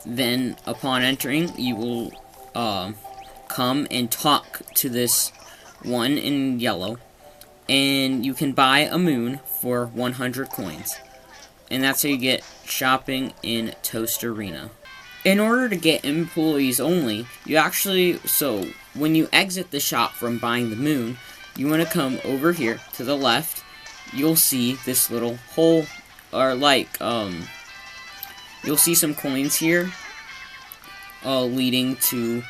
Then, upon entering, you will come and talk to this one in yellow, and you can buy a moon for 100 coins. And that's how you get shopping in Tostarena. In order to get employees only, so when you exit the shop from buying the moon, you want to come over here to the left. You'll see this little hole, or you'll see some coins here, leading to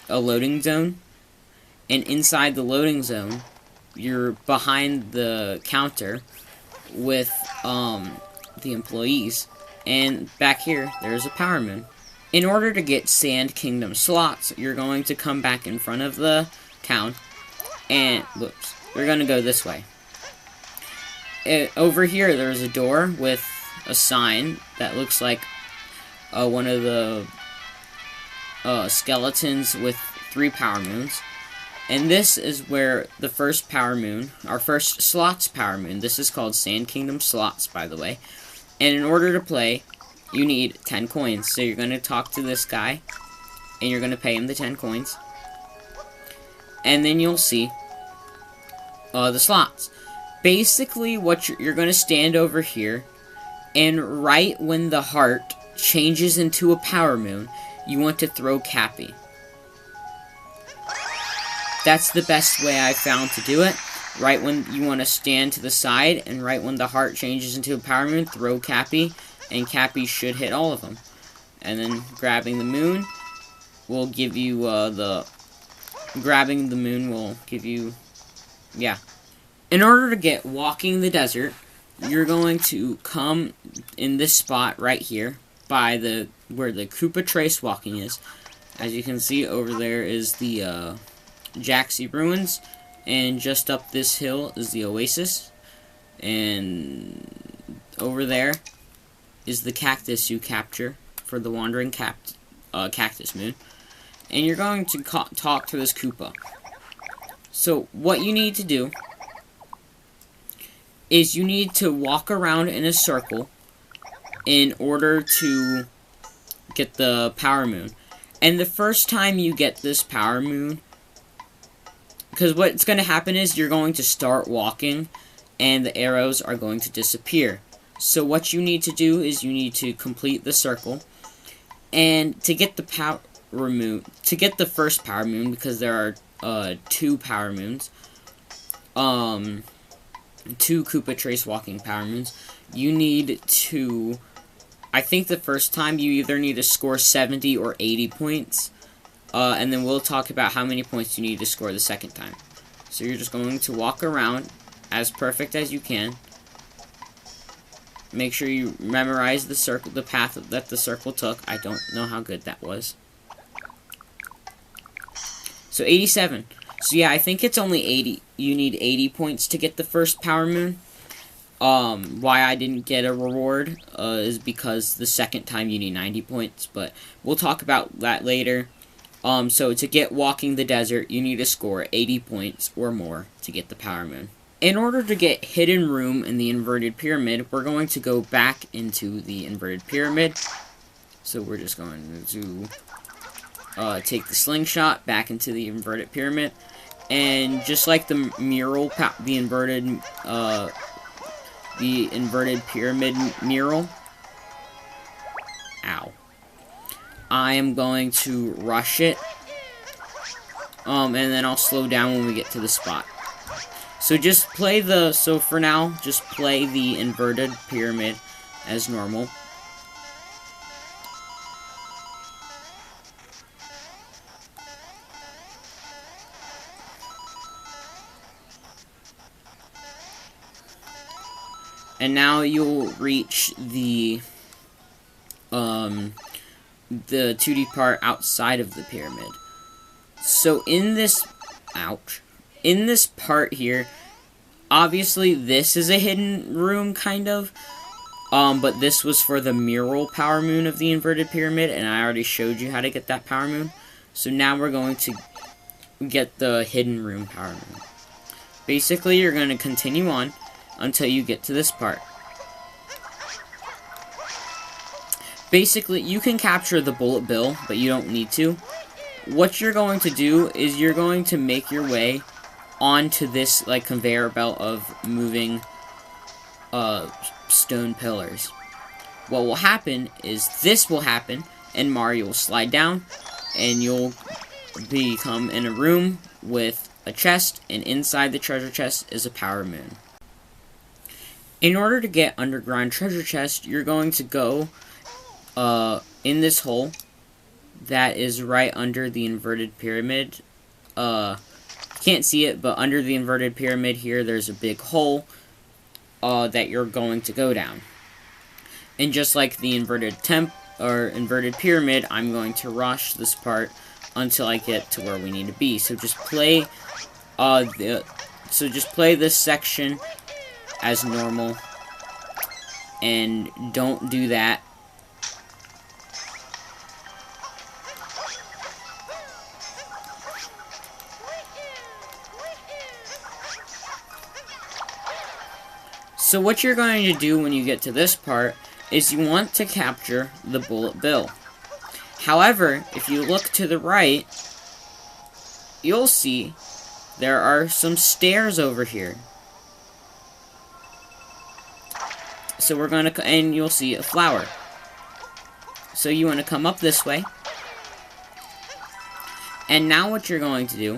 a loading zone. And inside the loading zone, you're behind the counter with the employees. And back here, there's a power moon. In order to get Sand Kingdom slots, you're going to come back in front of the town. And, whoops, we're going to go this way. Over here, there's a door with a sign that looks like one of the skeletons with 3 power moons. And this is where the first power moon, our first slots power moon, this is called Sand Kingdom slots, by the way. And in order to play, you need 10 coins. So you're going to talk to this guy, and you're going to pay him the 10 coins. And then you'll see the slots. Basically, what you're going to stand over here, and right when the heart changes into a power moon, you want to throw Cappy. That's the best way I found to do it. Right when you want to stand to the side, and right when the heart changes into a power moon, throw Cappy, and Cappy should hit all of them. And then grabbing the moon will give you yeah. In order to get Walking the Desert, you're going to come in this spot right here by where the Koopa Trace Walking is. As you can see, over there is the Jaxi Ruins, and just up this hill is the Oasis, and over there is the cactus you capture for the Wandering Cactus moon. And you're going to talk to this Koopa. So what you need to do is you need to walk around in a circle in order to get the power moon. And the first time you get this power moon, because what's going to happen is you're going to start walking and the arrows are going to disappear. So what you need to do is you need to complete the circle, and to get the power moon, to get the first power moon, because there are 2 power moons, 2 Koopa Trace Walking power moons, you need to, I think the first time you either need to score 70 or 80 points, and then we'll talk about how many points you need to score the second time. So you're just going to walk around as perfect as you can. Make sure you memorize the path that the circle took. I don't know how good that was. So 87. So yeah, I think it's only 80. You need 80 points to get the first Power Moon. Why I didn't get a reward is because the second time you need 90 points, but we'll talk about that later. So to get Walking the Desert, you need to score 80 points or more to get the Power Moon. In order to get Hidden Room in the Inverted Pyramid, we're going to go back into the Inverted Pyramid. So we're just going to take the slingshot back into the Inverted Pyramid. And just like the mural, the inverted pyramid mural. Ow. I am going to rush it. And then I'll slow down when we get to the spot. So just play so for now, just play the inverted pyramid as normal. And now you'll reach the 2D part outside of the pyramid. So in this, in this part here, obviously this is a hidden room, kind of. But this was for the Mural Power Moon of the Inverted Pyramid, and I already showed you how to get that Power Moon. So now we're going to get the Hidden Room Power Moon. Basically, you're going to continue on until you get to this part. Basically, you can capture the Bullet Bill, but you don't need to. What you're going to do is you're going to make your way onto this like conveyor belt of moving stone pillars. What will happen is this will happen, and Mario will slide down, and you'll become in a room with a chest, and inside the treasure chest is a Power Moon. In order to get underground treasure chest, you're going to go in this hole that is right under the inverted pyramid. Can't see it, but under the inverted pyramid here, there's a big hole that you're going to go down. And just like the inverted inverted pyramid, I'm going to rush this part until I get to where we need to be. So just play this section as normal, and don't do that. So what you're going to do when you get to this part is you want to capture the Bullet Bill. However, if you look to the right, you'll see there are some stairs over here. So we're going to, and you'll see a flower. So you want to come up this way. And now what you're going to do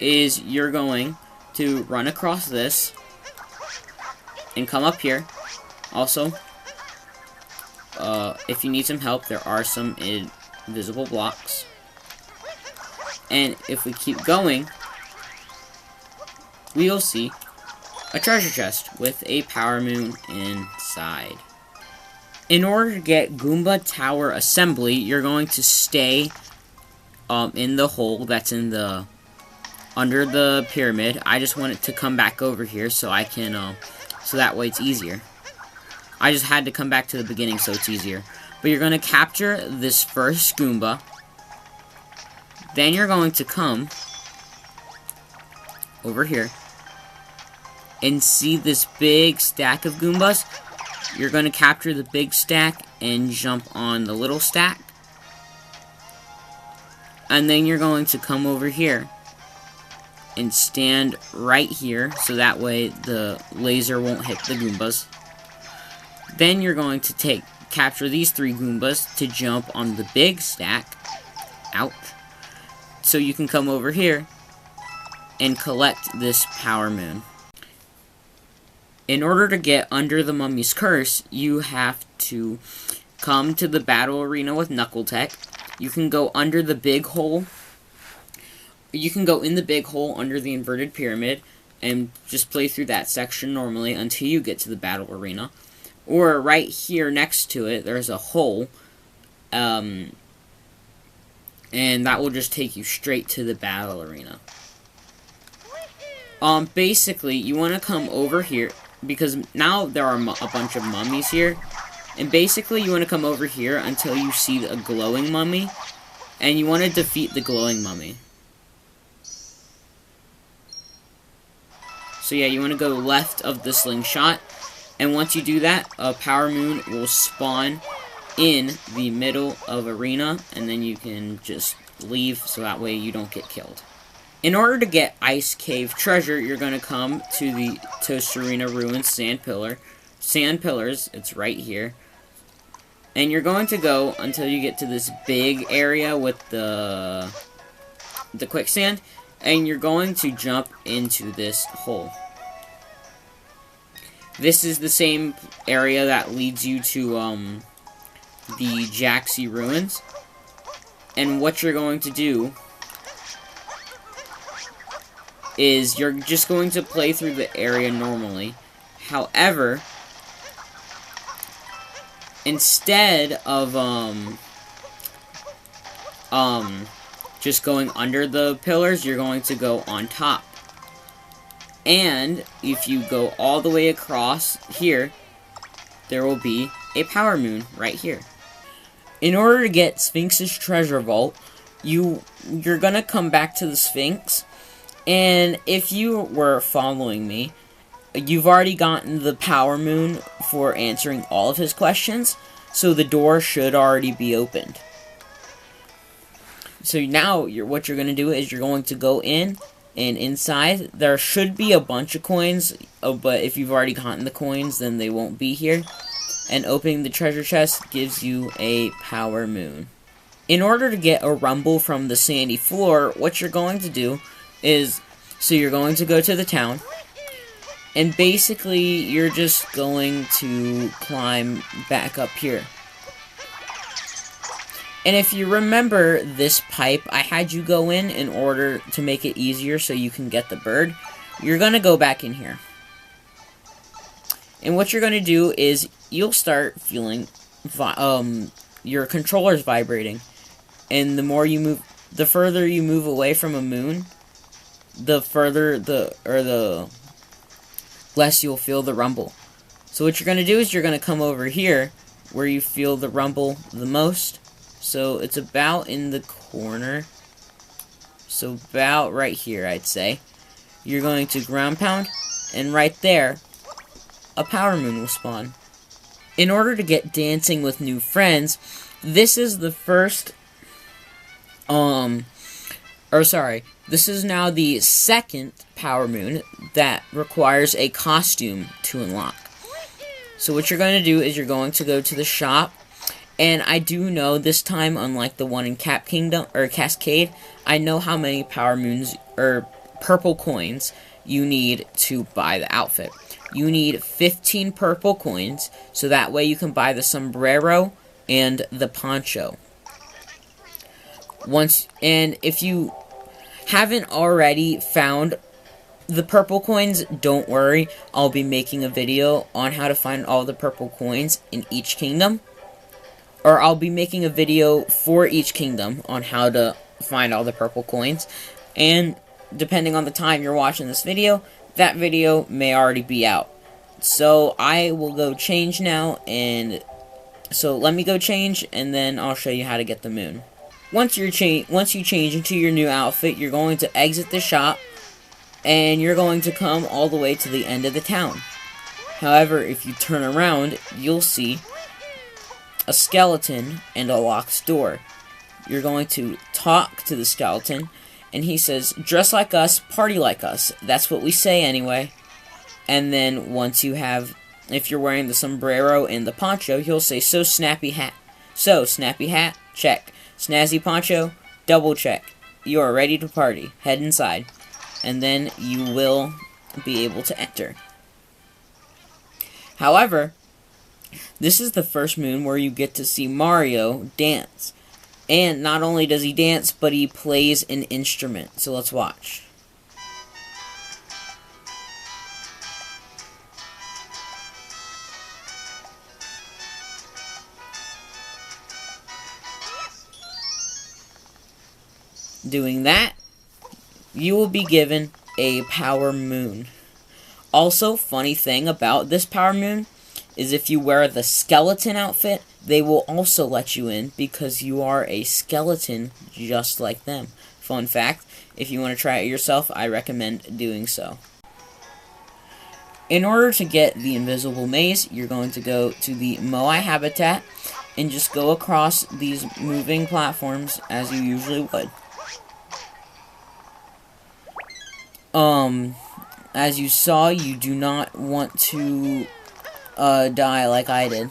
is you're going to run across this and come up here. Also, if you need some help, there are some invisible blocks. And if we keep going, we'll see a treasure chest with a Power Moon inside. In order to get Goomba Tower Assembly, you're going to stay in the hole that's in the under the pyramid. I just want it to come back over here so I can so that way it's easier. I just had to come back to the beginning so it's easier. But you're going to capture this first Goomba. Then you're going to come over here and see this big stack of Goombas. You're going to capture the big stack and jump on the little stack. And then you're going to come over here and stand right here, so that way the laser won't hit the Goombas. Then you're going to capture these 3 Goombas to jump on the big stack. Ouch. So you can come over here and collect this Power Moon. In order to get under the Mummy's Curse, you have to come to the battle arena with Knuckle Tech. You can go under the big hole. You can go in the big hole under the inverted pyramid and just play through that section normally until you get to the battle arena. Or right here next to it, there's a hole And that will just take you straight to the battle arena. Basically, you want to come over here, because now there are a bunch of mummies here. And basically, you want to come over here until you see a glowing mummy. And you want to defeat the glowing mummy. So yeah, you want to go left of the slingshot. And once you do that, a power moon will spawn in the middle of arena. And then you can just leave, so that way you don't get killed. In order to get Ice Cave treasure, you're going to come to the Tostarena Ruins Sand Pillars, it's right here. And you're going to go until you get to this big area with the quicksand. And you're going to jump into this hole. This is the same area that leads you to the Jaxi Ruins. And what you're going to do is you're just going to play through the area normally. However, instead of just going under the pillars, you're going to go on top. And if you go all the way across here, there will be a power moon right here. In order to get Sphynx's treasure vault, you're gonna come back to the Sphynx. And if you were following me, you've already gotten the power moon for answering all of his questions, so the door should already be opened. So now, what you're going to do is you're going to go in, and inside, there should be a bunch of coins, but if you've already gotten the coins, then they won't be here. And opening the treasure chest gives you a power moon. In order to get a rumble from the sandy floor, what you're going to do is, so you're going to go to the town, and basically you're just going to climb back up here. And if you remember this pipe I had you go in order to make it easier so you can get the bird, you're going to go back in here. And what you're going to do is you'll start feeling your controller's vibrating. And the more you move, the further you move away from a moon, the less you'll feel the rumble. So what you're going to do is you're going to come over here where you feel the rumble the most. So it's about in the corner. So about right here, I'd say. You're going to ground pound, and right there, a power moon will spawn. In order to get dancing with new friends, this is the first, this is now the second power moon that requires a costume to unlock. So what you're going to do is you're going to go to the shop, and I do know this time, unlike the one in Cap Kingdom or Cascade, I know how many power moons or purple coins you need to buy the outfit. You need 15 purple coins, so that way you can buy the sombrero and the poncho. And if you haven't already found the purple coins, don't worry. I'll be making a video on how to find all the purple coins in each kingdom. Or I'll be making a video for each kingdom on how to find all the purple coins. And depending on the time you're watching this video, that video may already be out. So I will go change now, and so let me go change, and then I'll show you how to get the moon. Once you change into your new outfit, you're going to exit the shop, and you're going to come all the way to the end of the town. However, if you turn around, you'll see a skeleton and a locked door. You're going to talk to the skeleton, and he says, "Dress like us, party like us." That's what we say anyway. And then once you have, if you're wearing the sombrero and the poncho, he'll say, "So snappy hat." So, snappy hat, check. Snazzy poncho, double check. You are ready to party. Head inside. And then you will be able to enter. However, this is the first moon where you get to see Mario dance. And not only does he dance, but he plays an instrument. So let's watch. doing that, you will be given a power moon. Also, funny thing about this power moon is if you wear the skeleton outfit, they will also let you in because you are a skeleton just like them. Fun fact, if you want to try it yourself, I recommend doing so. In order to get the invisible maze, you're going to go to the Moai habitat and just go across these moving platforms as you usually would. As you saw, you do not want to die like I did.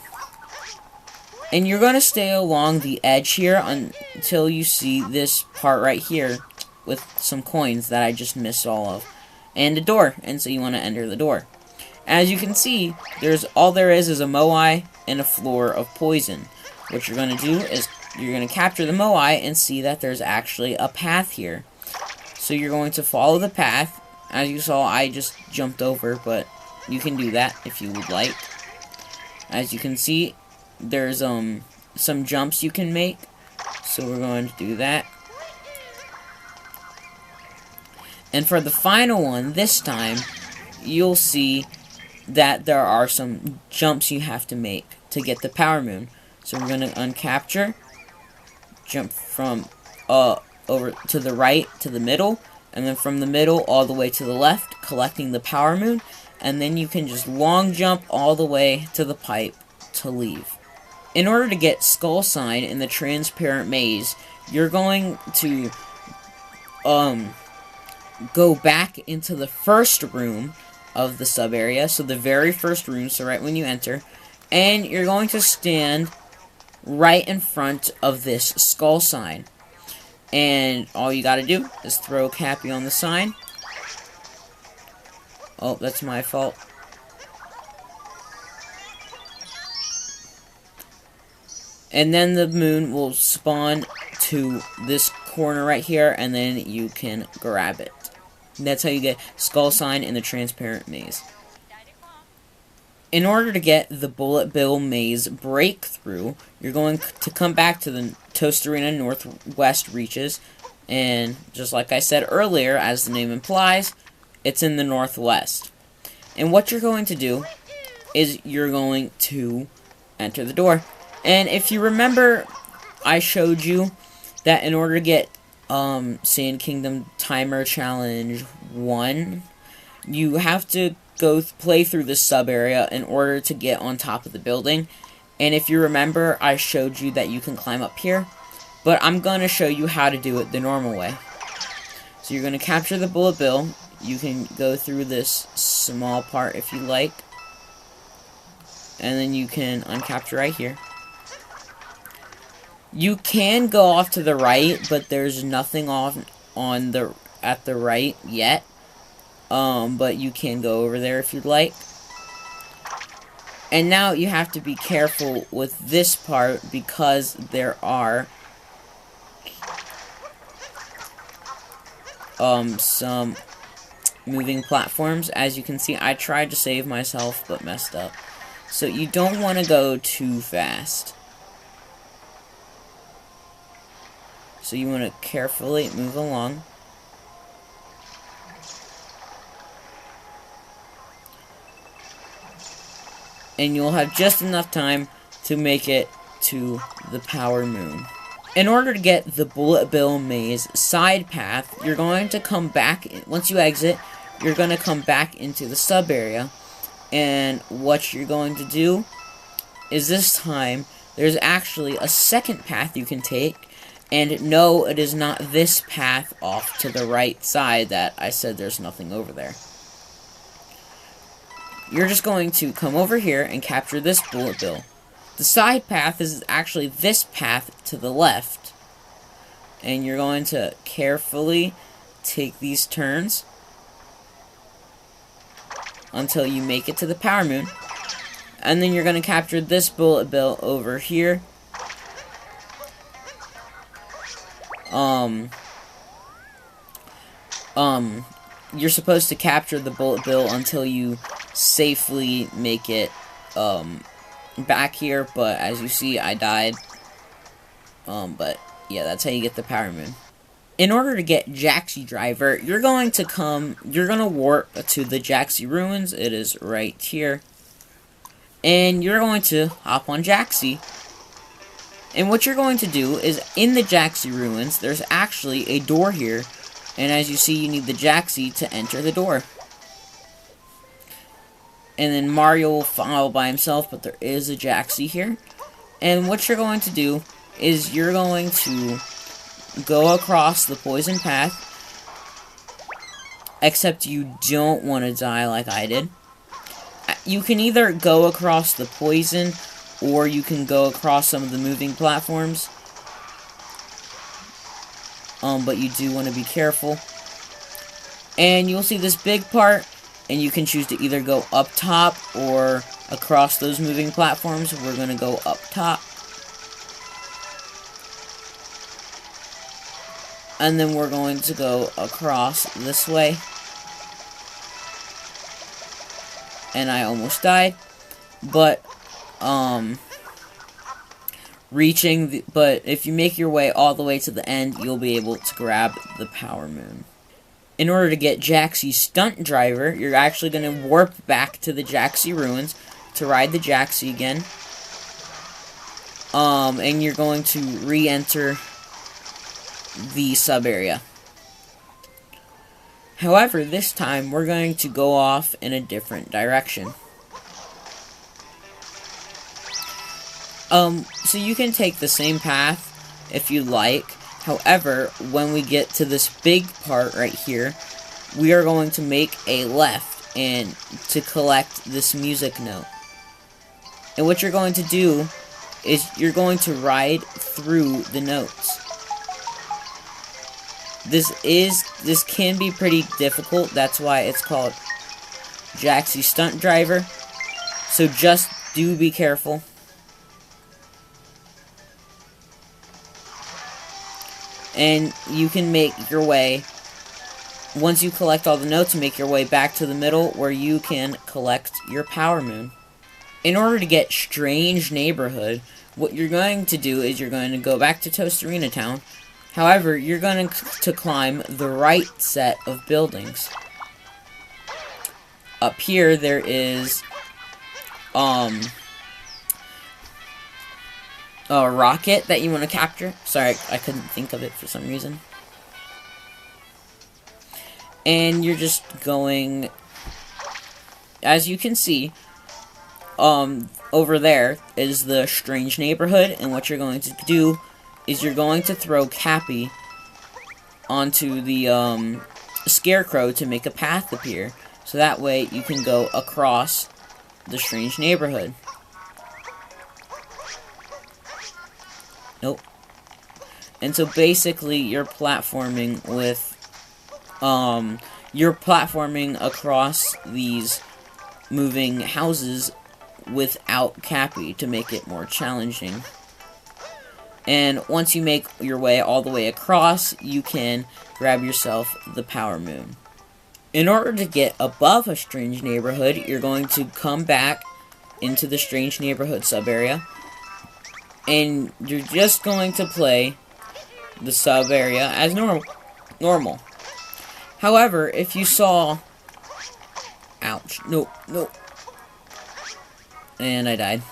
And you're going to stay along the edge here until you see this part right here with some coins that I just missed all of. And a door, and so you want to enter the door. As you can see, all there is a Moai and a floor of poison. What you're going to do is you're going to capture the Moai and see that there's actually a path here. So you're going to follow the path. As you saw, I just jumped over, but you can do that if you would like. As you can see, there's some jumps you can make. So we're going to do that. And for the final one, this time, you'll see that there are some jumps you have to make to get the power moon. So we're going to uncapture, jump from over to the right to the middle, and then from the middle all the way to the left, collecting the power moon, and then you can just long jump all the way to the pipe to leave. In order to get Skull Sign in the transparent maze, you're going to go back into the first room of the sub area, so the very first room, so right when you enter, and you're going to stand right in front of this skull sign. And all you gotta do is throw Cappy on the sign. Oh, that's my fault. And then the moon will spawn to this corner right here, and then you can grab it. That's how you get Skull Sign in the transparent maze. In order to get the Bullet Bill Maze breakthrough, you're going to come back to the Tostarena Northwest reaches, and just like I said earlier, as the name implies, it's in the northwest. And what you're going to do is you're going to enter the door. And if you remember, I showed you that in order to get Sand Kingdom Timer Challenge 1, you have to play through this sub area in order to get on top of the building. And if you remember, I showed you that you can climb up here, but I'm going to show you how to do it the normal way. So you're going to capture the Bullet Bill. You can go through this small part if you like, and then you can uncapture right here. You can go off to the right, but there's nothing off at the right yet. But you can go over there if you'd like. And now you have to be careful with this part because there are some moving platforms. As you can see, I tried to save myself but messed up. So you don't want to go too fast. So you want to carefully move along. And you'll have just enough time to make it to the power moon. In order to get the Bullet Bill Maze side path, you're going to come back, once you exit, you're going to come back into the sub area. And what you're going to do is this time, there's actually a second path you can take. And no, it is not this path off to the right side that I said there's nothing over there. You're just going to come over here and capture this Bullet Bill. The side path is actually this path to the left. And you're going to carefully take these turns until you make it to the power moon. And then you're going to capture this Bullet Bill over here. You're supposed to capture the Bullet Bill until you safely make it back here, but as you see, I died. But yeah, that's how you get the power moon. In order to get Jaxi Driver, you're going to warp to the Jaxi Ruins. It is right here. And you're going to hop on Jaxi. And what you're going to do is, in the Jaxi Ruins, there's actually a door here. And as you see, you need the Jaxi to enter the door. And then Mario will follow by himself, but there is a Jaxi here. And what you're going to do is you're going to go across the poison path, except you don't want to die like I did. You can either go across the poison, or you can go across some of the moving platforms. But you do want to be careful. And you'll see this big part, and you can choose to either go up top or across those moving platforms. We're going to go up top. And then we're going to go across this way. And I almost died. But, but if you make your way all the way to the end, you'll be able to grab the Power Moon. In order to get Jaxi Stunt Driver, you're actually going to warp back to the Jaxi Ruins to ride the Jaxi again. And you're going to re-enter the sub-area. However, this time, we're going to go off in a different direction. So you can take the same path if you like. However, when we get to this big part right here, we are going to make a left and to collect this music note. And what you're going to do is you're going to ride through the notes. This can be pretty difficult. That's why it's called Jaxi Stunt Driver. So just do be careful. And you can make your way, once you collect all the notes, make your way back to the middle where you can collect your Power Moon. In order to get Strange Neighborhood, what you're going to do is you're going to go back to Tostarena Town. However, you're going to climb the right set of buildings. Up here, there is a rocket that you want to capture. Sorry, I couldn't think of it for some reason. And you're just going, as you can see, over there is the Strange Neighborhood, and what you're going to do is you're going to throw Cappy onto the Scarecrow to make a path appear. So that way you can go across the Strange Neighborhood. Nope. And so basically you're platforming with you're platforming across these moving houses without Cappy to make it more challenging. And once you make your way all the way across, you can grab yourself the Power Moon. In order to get above a Strange Neighborhood, you're going to come back into the Strange Neighborhood sub-area. And you're just going to play the sub-area as normal. However, if you saw... Ouch. Nope. And I died.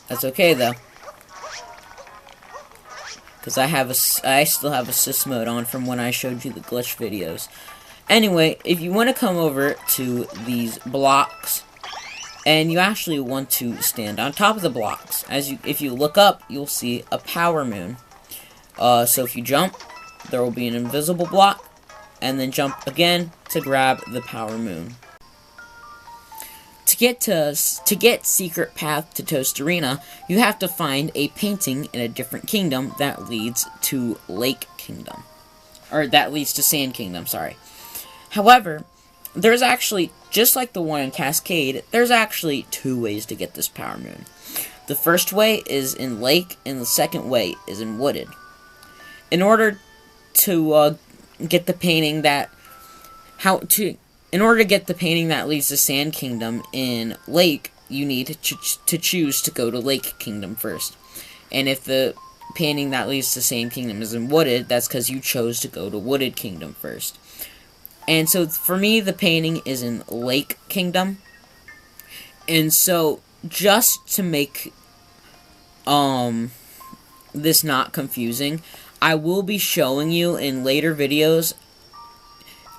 That's okay, though. Because I still have assist mode on from when I showed you the glitch videos. Anyway, if you want to come over to these blocks, and you actually want to stand on top of the blocks. If you look up, you'll see a Power Moon. So if you jump, there will be an invisible block, and then jump again to grab the Power Moon. To get Secret Path to Tostarena, you have to find a painting in a different kingdom that leads to Lake Kingdom. Or that leads to Sand Kingdom, sorry. However, there's actually, just like the one in Cascade, there's actually two ways to get this Power Moon. The first way is in Lake, and the second way is in Wooded. In order to get the painting that leads to Sand Kingdom in Lake, you need to choose to go to Lake Kingdom first. And if the painting that leads to Sand Kingdom is in Wooded, that's because you chose to go to Wooded Kingdom first. And so for me, the painting is in Lake Kingdom. And so just to make this not confusing, I will be showing you in later videos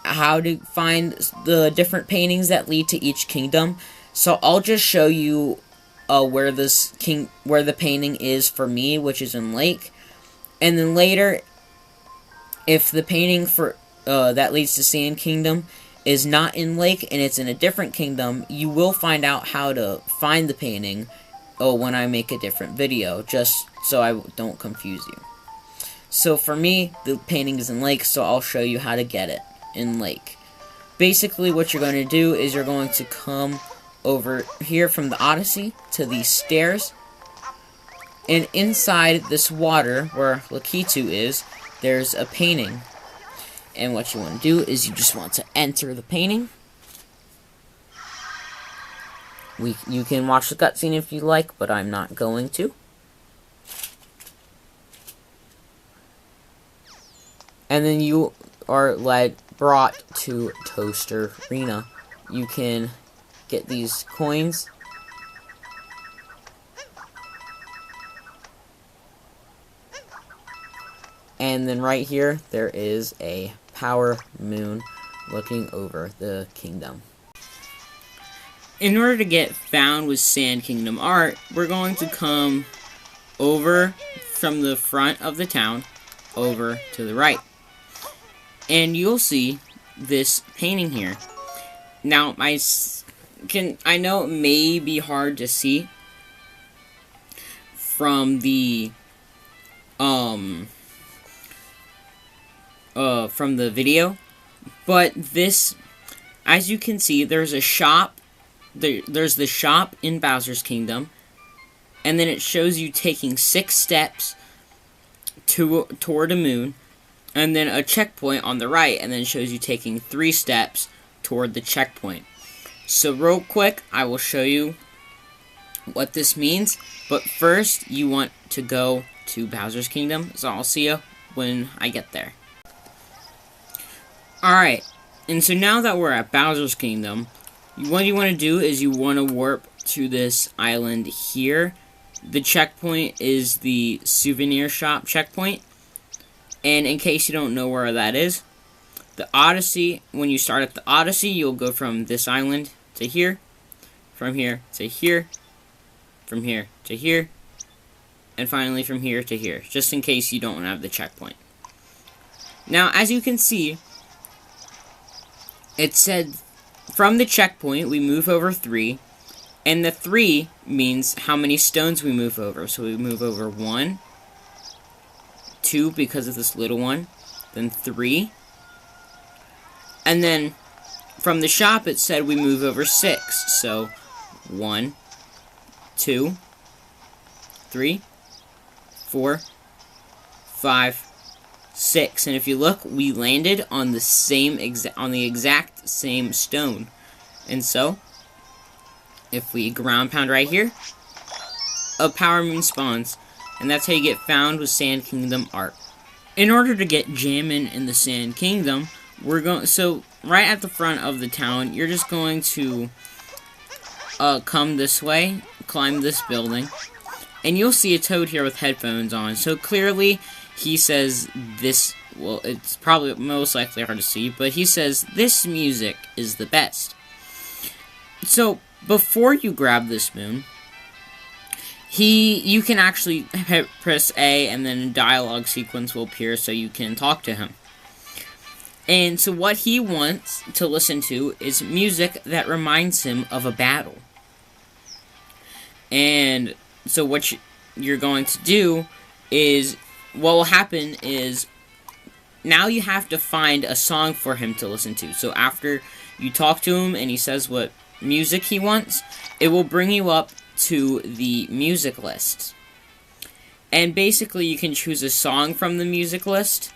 how to find the different paintings that lead to each kingdom. So I'll just show you where the painting is for me, which is in Lake. And then later, if the painting for that leads to Sand Kingdom is not in Lake and it's in a different kingdom, you will find out how to find the painting when I make a different video, just so I don't confuse you. So for me, the painting is in Lake, so I'll show you how to get it in Lake. Basically, what you're going to do is you're going to come over here from the Odyssey to these stairs, and inside this water where Lakitu is, there's a painting. And what you want to do is you just want to enter the painting. You can watch the cutscene if you like, but I'm not going to. And then you are brought to Tostarena. You can get these coins. And then right here, there is a power moon looking over the kingdom. In order to get found with Sand Kingdom art, we're going to come over from the front of the town over to the right. And you'll see this painting here. Now, I know it may be hard to see from the video, but this, as you can see, there's a shop. There's the shop in Bowser's Kingdom, and then it shows you taking 6 steps toward a moon, and then a checkpoint on the right, and then shows you taking 3 steps toward the checkpoint. So real quick, I will show you what this means, but first you want to go to Bowser's Kingdom, so I'll see you when I get there. Alright, and so now that we're at Bowser's Kingdom, what you want to do is you want to warp to this island here. The checkpoint is the souvenir shop checkpoint. And in case you don't know where that is, the Odyssey, when you start at the Odyssey, you'll go from this island to here, from here to here, from here to here, and finally from here to here, just in case you don't have the checkpoint. Now, as you can see, it said from the checkpoint, we move over 3, and the 3 means how many stones we move over. So we move over 1, 2 because of this little one, then 3, and then from the shop it said we move over 6. So 1, 2, 3, 4, 5, 6, and if you look, we landed on the exact same stone. And so, if we ground pound right here, a power moon spawns, and that's how you get found with Sand Kingdom art. In order to get Jammin in the Sand Kingdom, so right at the front of the town, you're just going to come this way, climb this building, and you'll see a toad here with headphones on. So clearly, he says this, well, it's probably most likely hard to see, but he says this music is the best. So, before you grab this moon, you can actually press A, and then a dialogue sequence will appear so you can talk to him. And so what he wants to listen to is music that reminds him of a battle. And so what you're going to do is, what will happen is, now you have to find a song for him to listen to. So after you talk to him and he says what music he wants, it will bring you up to the music list. And basically you can choose a song from the music list.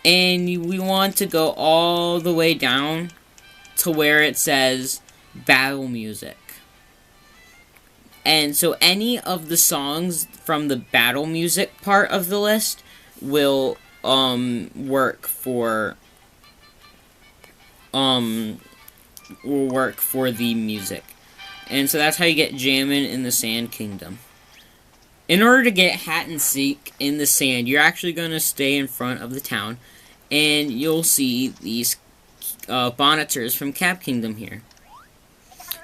And we want to go all the way down to where it says battle music. And so any of the songs from the battle music part of the list will work for the music. And so that's how you get Jammin in the Sand Kingdom. In order to get Hat and Seek in the sand, you're actually going to stay in front of the town, and you'll see these Bonitors from Cap Kingdom here.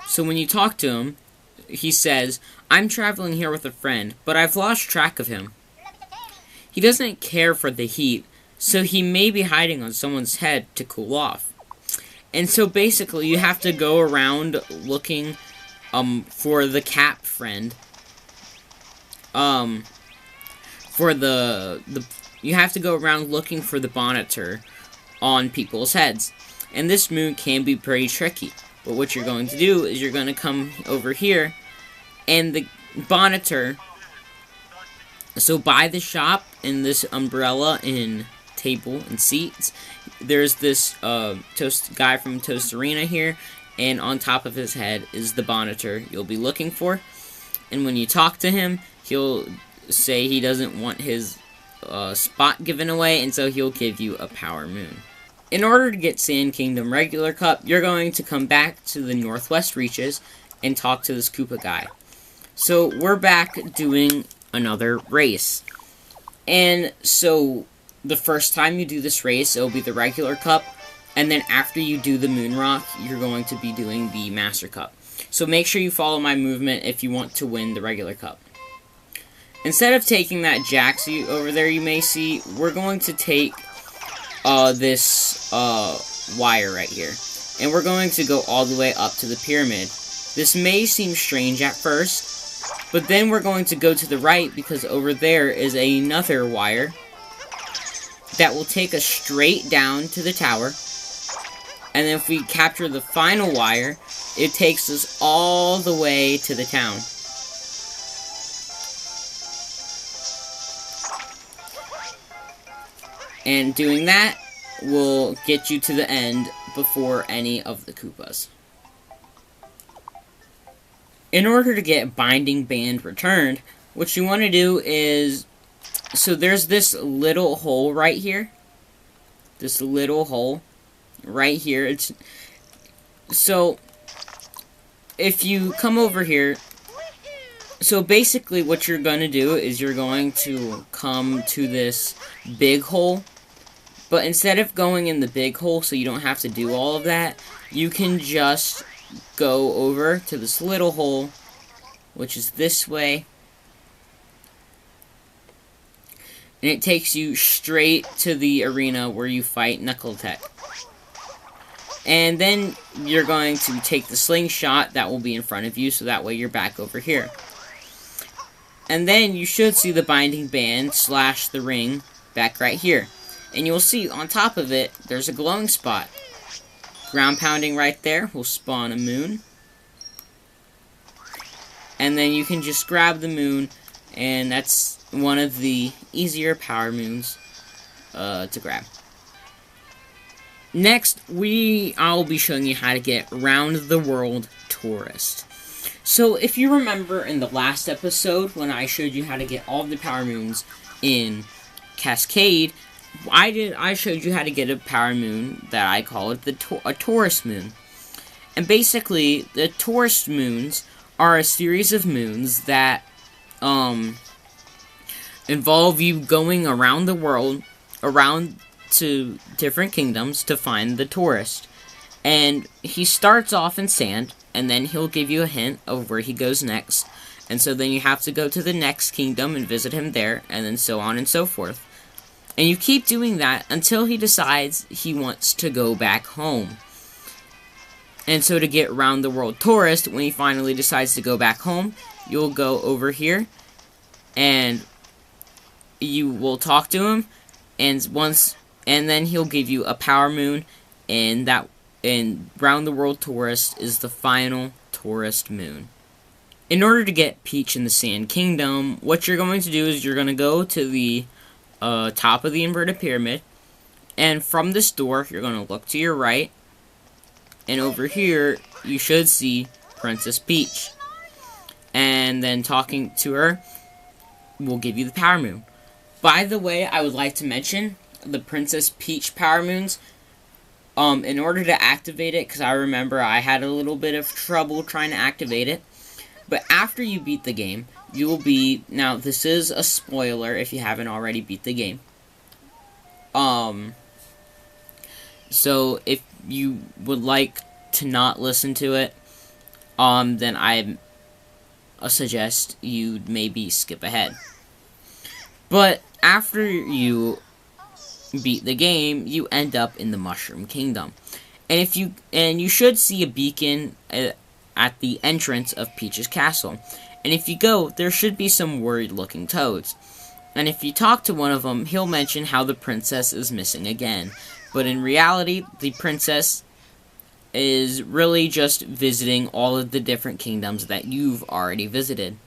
So when you talk to him, he says, "I'm traveling here with a friend, but I've lost track of him. He doesn't care for the heat, so he may be hiding on someone's head to cool off." And so basically, you have to go around looking for the Cap friend. You have to go around looking for the Bonitor on people's heads. And this moon can be pretty tricky. But what you're going to do is you're going to come over here, and the Bonitor, so by the shop, in this umbrella and table and seats, there's this guy from Tostarena here, and on top of his head is the Bonitor you'll be looking for. And when you talk to him, he'll say he doesn't want his spot given away, and so he'll give you a power moon. In order to get Sand Kingdom Regular Cup, you're going to come back to the Northwest Reaches and talk to this Koopa guy. So we're back doing another race. And so the first time you do this race, it'll be the Regular Cup, and then after you do the Moon Rock, you're going to be doing the Master Cup. So make sure you follow my movement if you want to win the Regular Cup. Instead of taking that Jaxi over there you may see, we're going to take this wire right here. And we're going to go all the way up to the pyramid. This may seem strange at first, but then we're going to go to the right because over there is another wire that will take us straight down to the tower. And then if we capture the final wire, it takes us all the way to the town. And doing that will get you to the end before any of the Koopas. In order to get Binding Band returned, what you want to do is, so there's this little hole right here. This little hole right here. So if you come over here, so basically what you're going to do is you're going to come to this big hole. But instead of going in the big hole, so you don't have to do all of that, you can just go over to this little hole, which is this way. And it takes you straight to the arena where you fight Knuckletech. And then you're going to take the slingshot that will be in front of you, so that way you're back over here. And then you should see the Binding Band / the ring back right here. And you'll see on top of it, there's a glowing spot. Ground pounding right there will spawn a moon. And then you can just grab the moon, and that's one of the easier power moons to grab. Next, I'll be showing you how to get Round the World Tourist. So if you remember in the last episode when I showed you how to get all the power moons in Cascade, I showed you how to get a power moon that I call it a tourist moon. And basically, the tourist moons are a series of moons that involve you going around the world, around to different kingdoms to find the tourist. And he starts off in sand, and then he'll give you a hint of where he goes next. And so then you have to go to the next kingdom and visit him there, and then so on and so forth. And you keep doing that until he decides he wants to go back home. And so to get Round the World Tourist, when he finally decides to go back home, you'll go over here, and you will talk to him, and then he'll give you a power moon, and Round the World Tourist is the final tourist moon. In order to get Peach in the Sand Kingdom, what you're going to do is you're going to go to the top of the inverted pyramid, and from this door you're going to look to your right, and over here you should see Princess Peach. And and then talking to her will give you the power moon. By the way, I would like to mention the Princess Peach power moons. In order to activate it, because I remember I had a little bit of trouble trying to activate it, but after you beat the game, you will be, now this is a spoiler if you haven't already beat the game. So if you would like to not listen to it, then I suggest you maybe skip ahead. But after you beat the game, you end up in the Mushroom Kingdom. And you should see a beacon at the entrance of Peach's castle. And if you go, there should be some worried looking toads. And if you talk to one of them, he'll mention how the princess is missing again. But in reality, the princess is really just visiting all of the different kingdoms that you've already visited.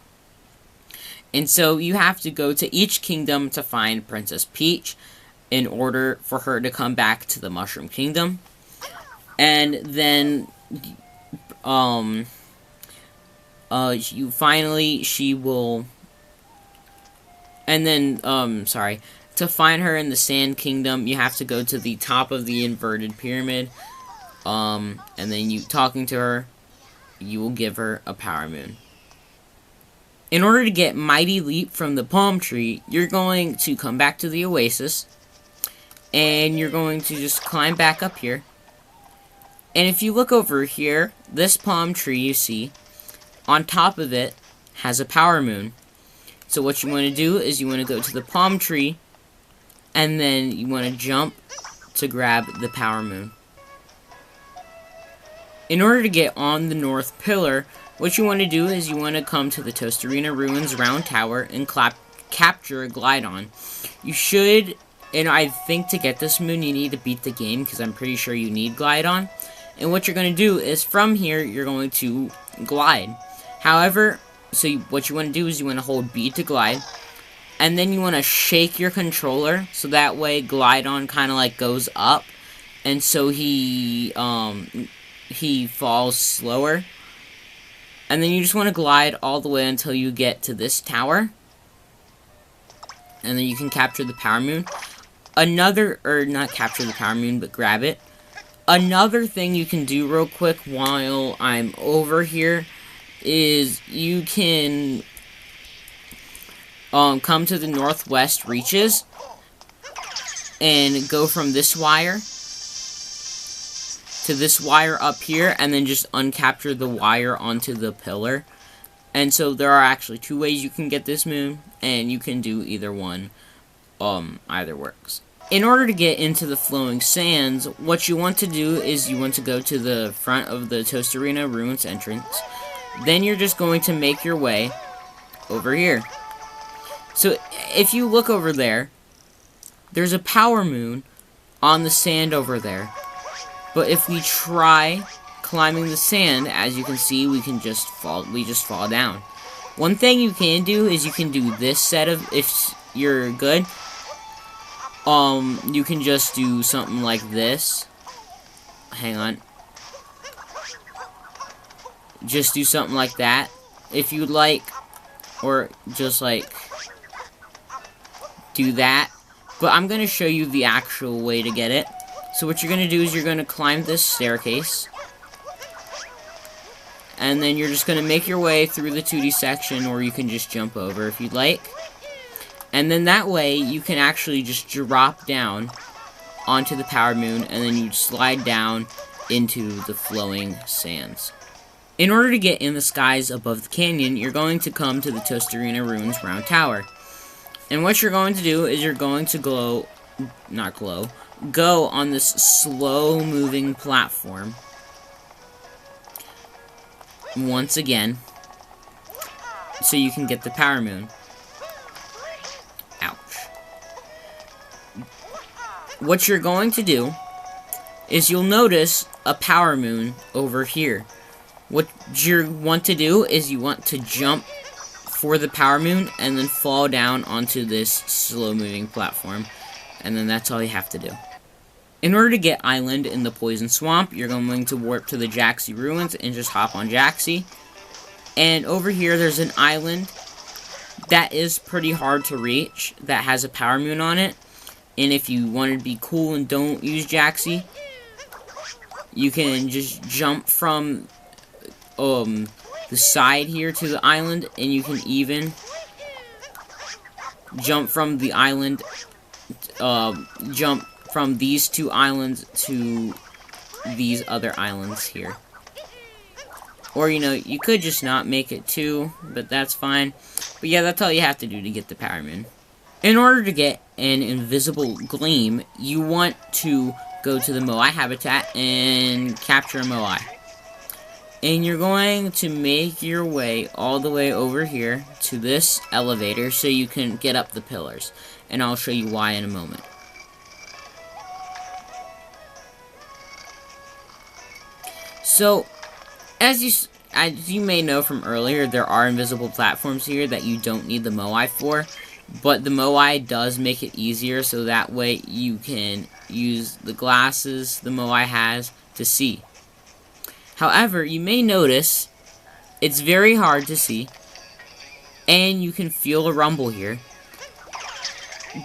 And so you have to go to each kingdom to find Princess Peach in order for her to come back to the Mushroom Kingdom. And then she will, and then to find her in the Sand Kingdom, you have to go to the top of the inverted pyramid, and then talking to her, you will give her a power moon. In order to get Mighty Leap from the palm tree, you're going to come back to the Oasis, and you're going to just climb back up here. And if you look over here, this palm tree you see, on top of it has a power moon. So what you want to do is you want to go to the palm tree, and then you want to jump to grab the power moon. In order to get on the north pillar, what you want to do is you want to come to the Tostarena Ruins Round Tower and capture a Glidon. You should, and I think to get this moon you need to beat the game, because I'm pretty sure you need Glidon. And what you're going to do is from here you're going to glide. However, what you want to do is you want to hold B to glide, and then you want to shake your controller so that way Glidon kind of like goes up, and so he falls slower. And then you just want to glide all the way until you get to this tower, and then you can capture the power moon. Not capture the power moon, but grab it. Another thing you can do real quick while I'm over here is you can come to the northwest reaches and go from this wire to this wire up here, and then just uncapture the wire onto the pillar. And so there are actually two ways you can get this moon, and you can do either one. Either works. In order to get into the Flowing Sands, what you want to do is you want to go to the front of the Tostarena Ruins entrance. Then you're just going to make your way over here. So if you look over there, there's a power moon on the sand over there. But if we try climbing the sand, as you can see, we just fall down. One thing you can do is you can do this set of, if you're good, you can just do something like this. Hang on. Just do something like that, if you'd like, or just like do that. But I'm going to show you the actual way to get it. So what you're going to do is you're going to climb this staircase, and then you're just going to make your way through the 2D section, or you can just jump over if you'd like. And then that way you can actually just drop down onto the power moon, and then you slide down into the Flowing Sands. In order to get in the skies above the canyon, you're going to come to the Tostarena Ruins Round Tower. And what you're going to do is you're going to go on this slow-moving platform once again, so you can get the power moon. Ouch. What you're going to do is you'll notice a power moon over here. What you want to do is you want to jump for the power moon and then fall down onto this slow-moving platform. And then that's all you have to do. In order to get Island in the Poison Swamp, you're going to warp to the Jaxi Ruins and just hop on Jaxi. And over here, there's an island that is pretty hard to reach, that has a power moon on it. And if you want to be cool and don't use Jaxi, you can just jump from the side here to the island, and you can even jump from the island, jump from these two islands to these other islands here. Or, you know, you could just not make it too, but that's fine. But yeah, that's all you have to do to get the power moon. In order to get an invisible gleam, you want to go to the Moai habitat and capture a Moai. And you're going to make your way all the way over here to this elevator so you can get up the pillars. And I'll show you why in a moment. So, as you may know from earlier, there are invisible platforms here that you don't need the Moai for. But the Moai does make it easier, so that way you can use the glasses the Moai has to see. However, you may notice it's very hard to see, and you can feel a rumble here.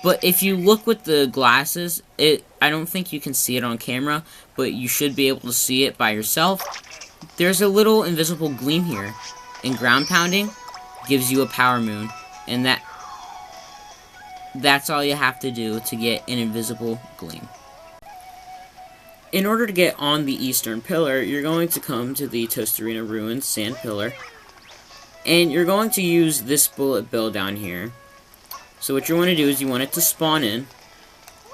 But if you look with the glasses, I don't think you can see it on camera, but you should be able to see it by yourself. There's a little invisible gleam here, and ground pounding gives you a power moon, and that's all you have to do to get an invisible gleam. In order to get on the eastern pillar, you're going to come to the Tostarena Ruins sand pillar, and you're going to use this bullet bill down here. So what you want to do is you want it to spawn in,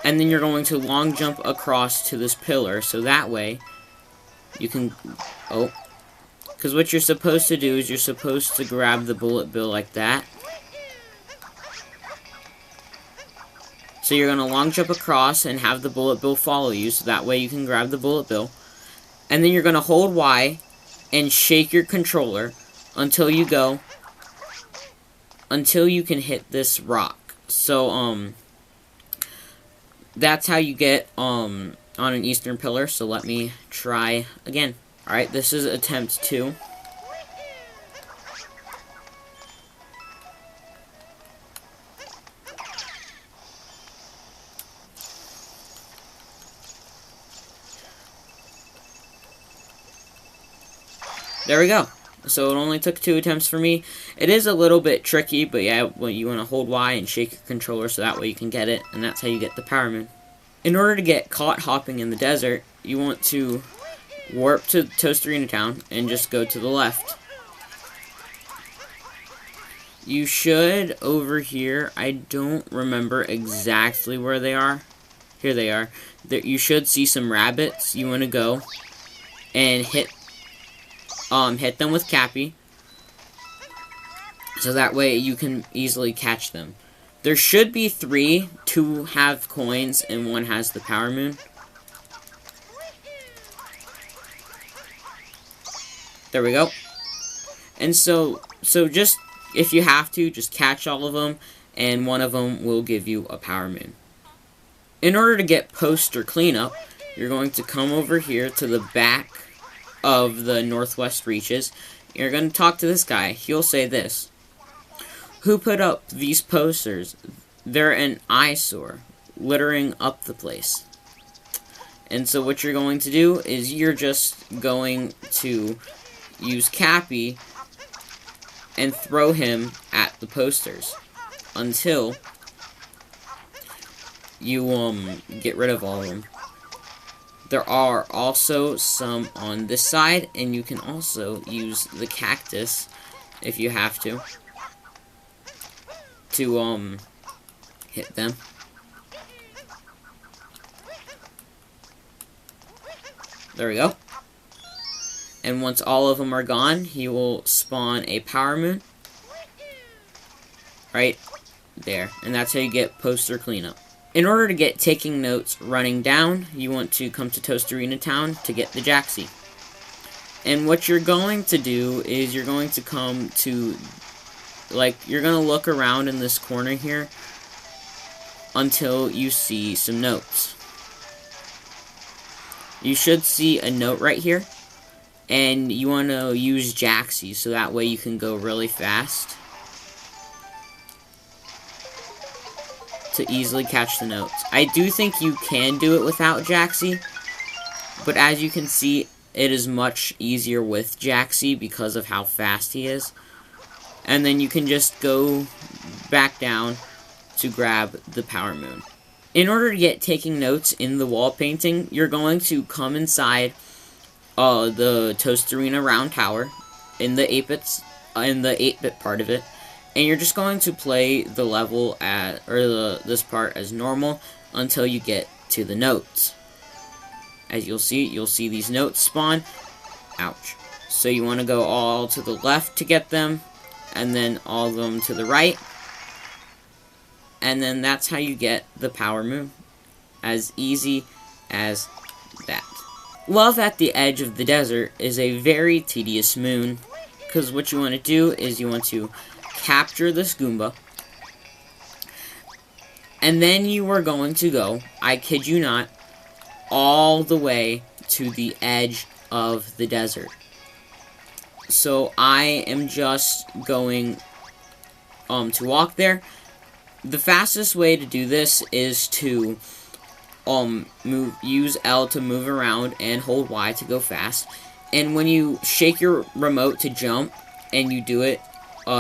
and then you're going to long jump across to this pillar, so that way you can, because what you're supposed to do is you're supposed to grab the bullet bill like that. So you're going to long jump across and have the bullet bill follow you, so that way you can grab the bullet bill. And then you're going to hold Y and shake your controller until you can hit this rock. So, that's how you get, on an eastern pillar. So let me try again. Alright, this is attempt 2. There we go. So it only took 2 attempts for me. It is a little bit tricky, but yeah, well, you want to hold Y and shake your controller so that way you can get it, and that's how you get the power moon. In order to get caught hopping in the desert, you want to warp to Tostarena Town and just go to the left. You should, over here, I don't remember exactly where they are. Here they are. You should see some rabbits. You want to go and hit them with Cappy, so that way you can easily catch them. There should be 3, 2 have coins, and 1 has the power moon. There we go. And so just, if you have to, just catch all of them, and one of them will give you a power moon. In order to get poster cleanup, you're going to come over here to the back of the northwest reaches. You're going to talk to this guy. He'll say this: "Who put up these posters? They're an eyesore, littering up the place." And so what you're going to do is you're just going to use Cappy and throw him at the posters until you get rid of all of them. There are also some on this side, and you can also use the cactus, if you have to hit them. There we go. And once all of them are gone, he will spawn a power moon right there. And that's how you get poster cleanup. In order to get taking notes running down, you want to come to Tostarena Town to get the Jaxi. And what you're going to do is you're going to come to, you're going to look around in this corner here until you see some notes. You should see a note right here. And you want to use Jaxi, so that way you can go really fast to easily catch the notes. I do think you can do it without Jaxi, but as you can see, it is much easier with Jaxi because of how fast he is. And then you can just go back down to grab the Power Moon. In order to get taking notes in the wall painting, you're going to come inside the Tostarena round tower in the 8-bit part of it, and you're just going to play the level this part as normal until you get to the notes. As you'll see these notes spawn. Ouch. So you want to go all to the left to get them, and then all of them to the right. And then that's how you get the Power Moon. As easy as that. Love at the Edge of the Desert is a very tedious moon, because what you want to do is you want to capture this Goomba, and then you are going to go, I kid you not, all the way to the edge of the desert. So I am just going to walk there. The fastest way to do this is to use L to move around and hold Y to go fast. And when you shake your remote to jump and you do it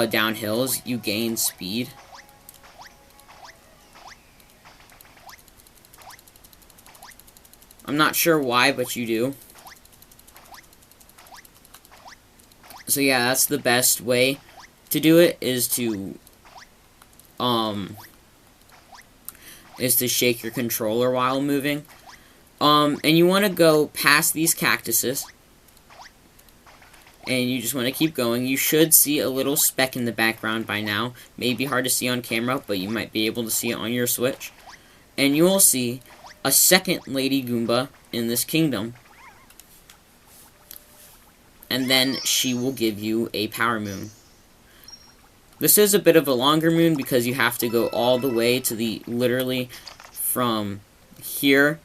down hills, you gain speed. I'm not sure why, but you do. So yeah, that's the best way to do it, is to shake your controller while moving. And you want to go past these cactuses. And you just want to keep going. You should see a little speck in the background by now. Maybe hard to see on camera, but you might be able to see it on your Switch. And you will see a second Lady Goomba in this kingdom. And then she will give you a Power Moon. This is a bit of a longer moon because you have to go all the way to literally from here,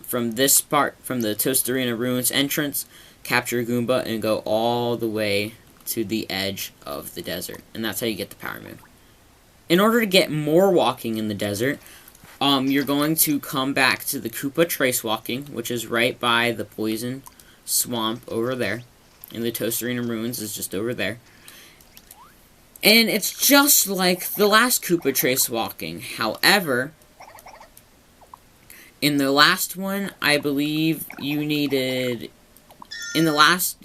from this part, from the Tostarena Ruins entrance, capture Goomba, and go all the way to the edge of the desert. And that's how you get the Power Moon. In order to get more walking in the desert, you're going to come back to the Koopa Trace Walking, which is right by the Poison Swamp over there. And the Tostarena Ruins is just over there. And it's just like the last Koopa Trace Walking. However, in the last one, I believe you needed... In the last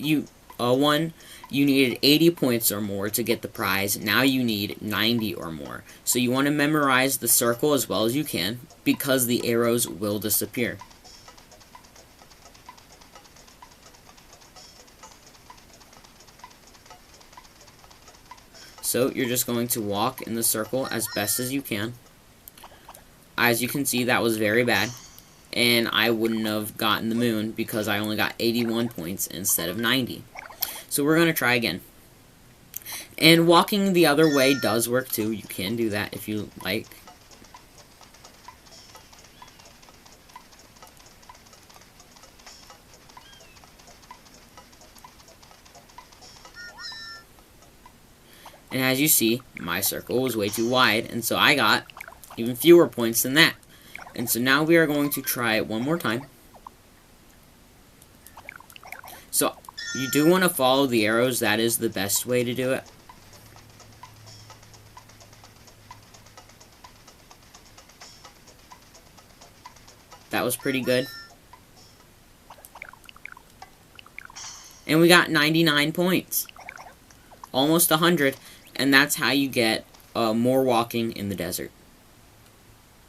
one, you needed 80 points or more to get the prize. Now you need 90 or more. So you want to memorize the circle as well as you can, because the arrows will disappear. So you're just going to walk in the circle as best as you can. As you can see, that was very bad. And I wouldn't have gotten the moon because I only got 81 points instead of 90. So we're going to try again. And walking the other way does work too. You can do that if you like. And as you see, my circle was way too wide, and so I got even fewer points than that. And so now we are going to try it one more time. So you do want to follow the arrows. That is the best way to do it. That was pretty good. And we got 99 points. Almost 100. And that's how you get more walking in the desert.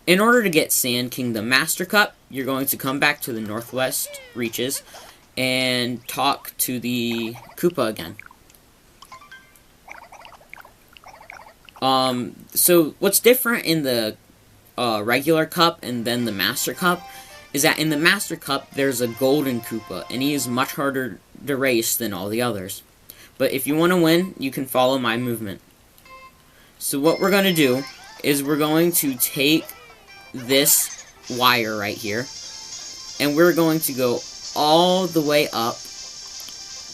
In order to get Sand Kingdom Master Cup, you're going to come back to the northwest reaches and talk to the Koopa again. So what's different in the regular cup and then the Master Cup is that in the Master Cup there's a golden Koopa, and he is much harder to race than all the others. But if you want to win, you can follow my movement. So what we're going to do is we're going to take this wire right here, and we're going to go all the way up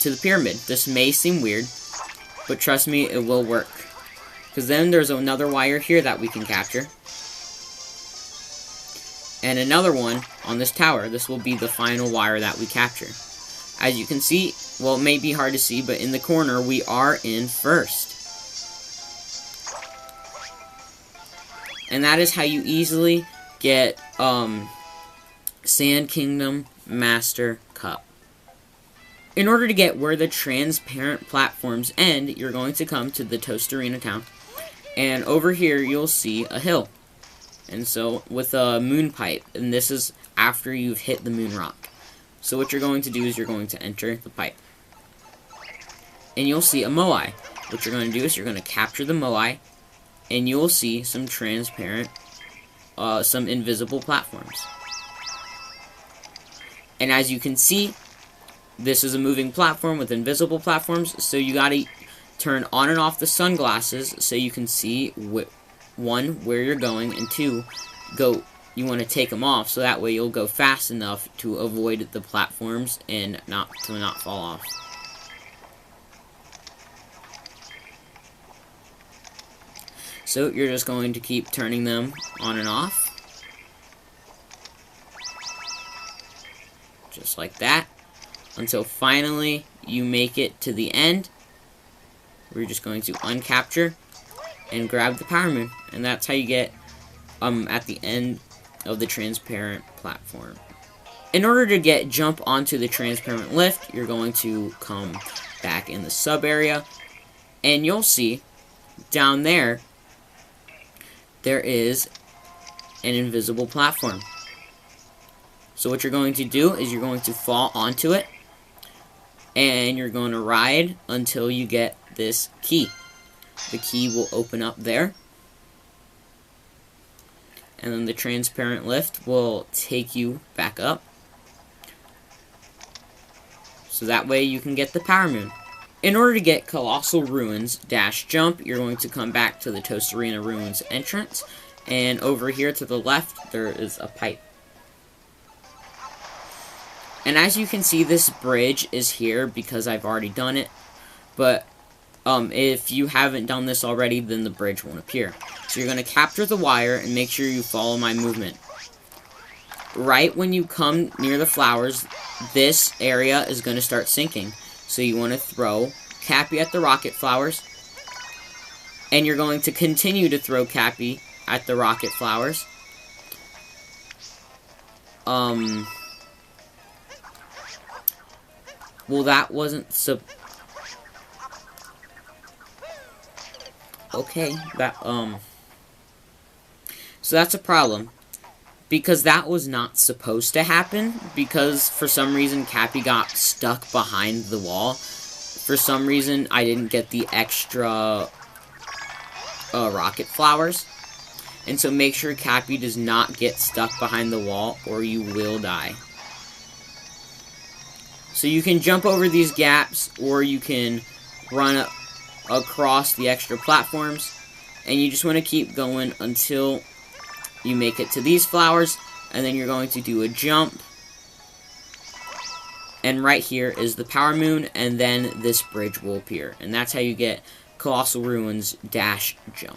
to the pyramid. This may seem weird, but trust me, it will work. Because then there's another wire here that we can capture. And another one on this tower. This will be the final wire that we capture. As you can see, well, it may be hard to see, but in the corner, we are in first. And that is how you easily get Sand Kingdom Master Cup. In order to get where the transparent platforms end, you're going to come to the Tostarena town. And over here, you'll see a hill. And so, with a moon pipe. And this is after you've hit the moon rock. So what you're going to do is you're going to enter the pipe. And you'll see a moai. What you're going to do is you're going to capture the moai. And you'll see some transparent, some invisible platforms. And as you can see, this is a moving platform with invisible platforms, so you gotta turn on and off the sunglasses so you can see, one, where you're going, and two, you want to take them off so that way you'll go fast enough to avoid the platforms and not fall off. So you're just going to keep turning them on and off. Just like that. Until finally you make it to the end. We're just going to uncapture and grab the power moon. And that's how you get at the end of the transparent platform. In order to jump onto the transparent lift, you're going to come back in the sub area. And you'll see down there is an invisible platform. So what you're going to do is you're going to fall onto it. And you're going to ride until you get this key. The key will open up there. And then the transparent lift will take you back up. So that way you can get the power moon. In order to get Colossal Ruins -jump, you're going to come back to the Tostarena Ruins entrance. And over here to the left, there is a pipe. And as you can see, this bridge is here because I've already done it. But if you haven't done this already, then the bridge won't appear. So you're going to capture the wire and make sure you follow my movement. Right when you come near the flowers, this area is going to start sinking. So you want to throw Cappy at the rocket flowers. And you're going to continue to throw Cappy at the rocket flowers. Well, that wasn't okay, so that's a problem. Because that was not supposed to happen. Because for some reason, Cappy got stuck behind the wall. For some reason, I didn't get the extra rocket flowers. And so make sure Cappy does not get stuck behind the wall, or you will die. So you can jump over these gaps, or you can run across the extra platforms. And you just want to keep going until you make it to these flowers. And then you're going to do a jump. And right here is the power moon, and then this bridge will appear. And that's how you get Colossal Ruins -jump.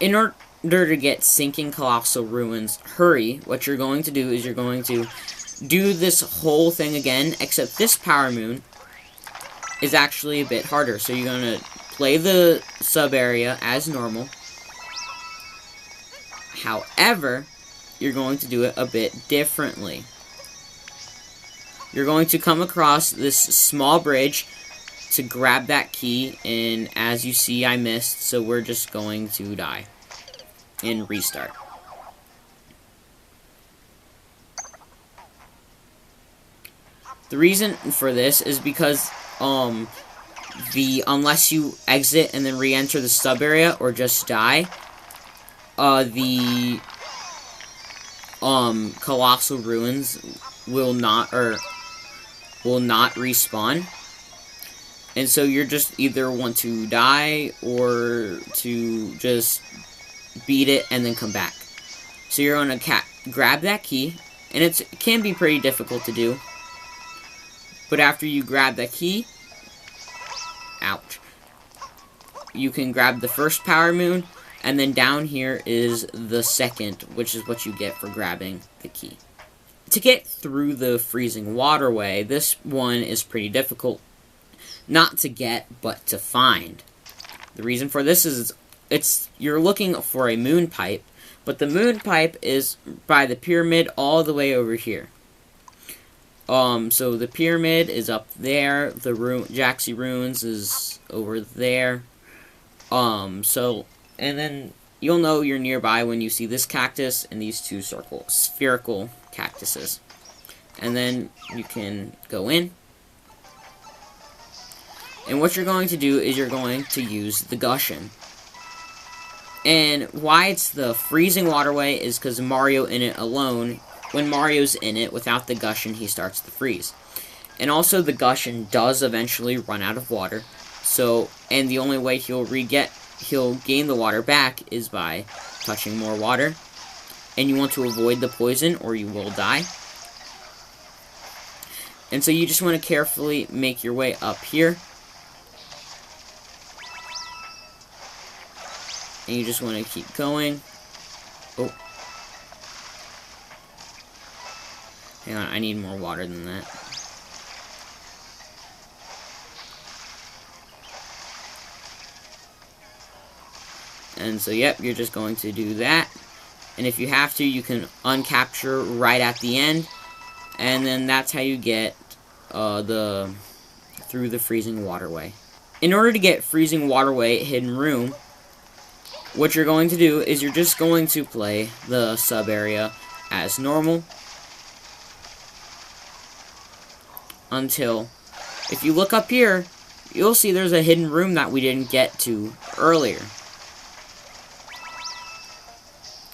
In order to get Sinking Colossal Ruins Hurry, what you're going to do is you're going to do this whole thing again, except this power moon is actually a bit harder. So you're going to play the sub area as normal. However, you're going to do it a bit differently. You're going to come across this small bridge to grab that key, and as you see, I missed, so we're just going to die and restart. The reason for this is because unless you exit and then re-enter the sub area or just die, the Colossal Ruins will not respawn. And so you're just either want to die or to just beat it and then come back. So you're going to grab that key, and it can be pretty difficult to do. But after you grab the key, ouch, you can grab the first power moon, and then down here is the second, which is what you get for grabbing the key. To get through the freezing waterway, this one is pretty difficult. Not to get, but to find. The reason for this is you're looking for a moon pipe, but the moon pipe is by the pyramid all the way over here. So the pyramid is up there, the Jaxi Ruins is over there. And then you'll know you're nearby when you see this cactus and these two spherical cactuses. And then you can go in. And what you're going to do is you're going to use the Gushin. And why it's the freezing waterway is because Mario in it alone, when Mario's in it without the Gushin, he starts to freeze. And also the Gushin does eventually run out of water. So, and the only way he'll gain the water back is by touching more water. And you want to avoid the poison or you will die. And so you just want to carefully make your way up here. And you just want to keep going. Oh. Hang on, I need more water than that. And so, yep, you're just going to do that. And if you have to, you can uncapture right at the end. And then that's how you get through the freezing waterway. In order to get freezing waterway hidden room, what you're going to do is you're just going to play the sub area as normal until, if you look up here, you'll see there's a hidden room that we didn't get to earlier.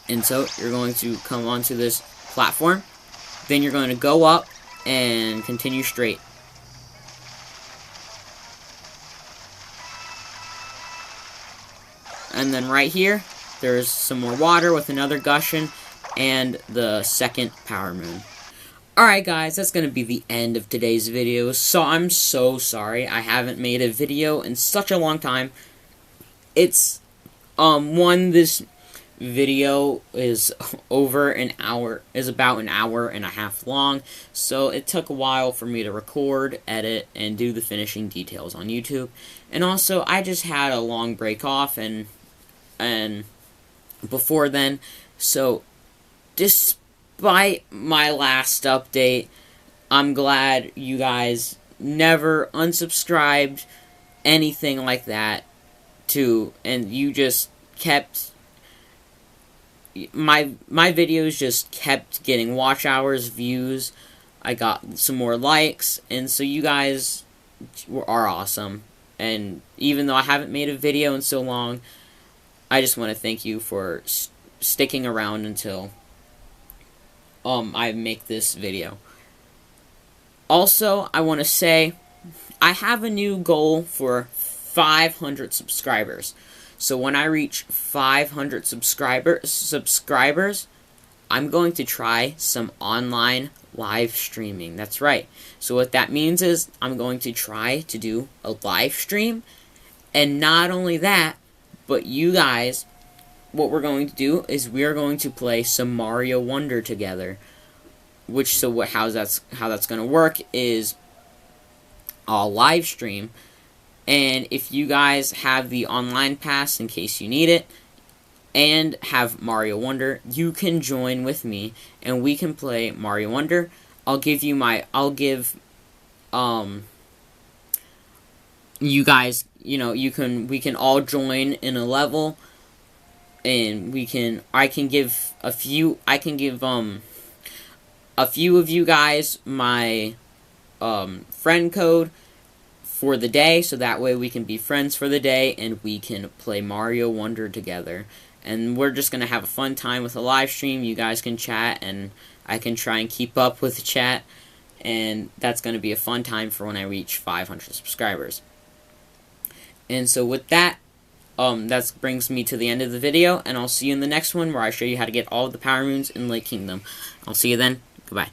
And so you're going to come onto this platform, then you're going to go up and continue straight. And then right here, there's some more water with another Gushin and the second power moon. Alright guys, that's going to be the end of today's video. So I'm so sorry I haven't made a video in such a long time. It's, this video is about an hour and a half long. So it took a while for me to record, edit, and do the finishing details on YouTube. And also, I just had a long break off and before then, so despite my last update, I'm glad you guys never unsubscribed, anything like that, and you just kept, my videos just kept getting watch hours, views, I got some more likes, and so you guys are awesome, and even though I haven't made a video in so long, I just want to thank you for sticking around until I make this video. Also, I want to say I have a new goal for 500 subscribers. So when I reach 500 subscribers, I'm going to try some online live streaming. That's right. So what that means is I'm going to try to do a live stream, and not only that, but you guys, what we're going to do is we are going to play some Mario Wonder together. How that's going to work is I'll live stream, and if you guys have the online pass in case you need it, and have Mario Wonder, you can join with me, and we can play Mario Wonder. You guys, we can all join in a level, and I can give a few of you guys my friend code for the day, so that way we can be friends for the day and we can play Mario Wonder together. And we're just gonna have a fun time with a live stream. You guys can chat and I can try and keep up with the chat, and that's gonna be a fun time for when I reach 500 subscribers. And so with that, that brings me to the end of the video, and I'll see you in the next one where I show you how to get all of the Power Moons in Lake Kingdom. I'll see you then. Goodbye.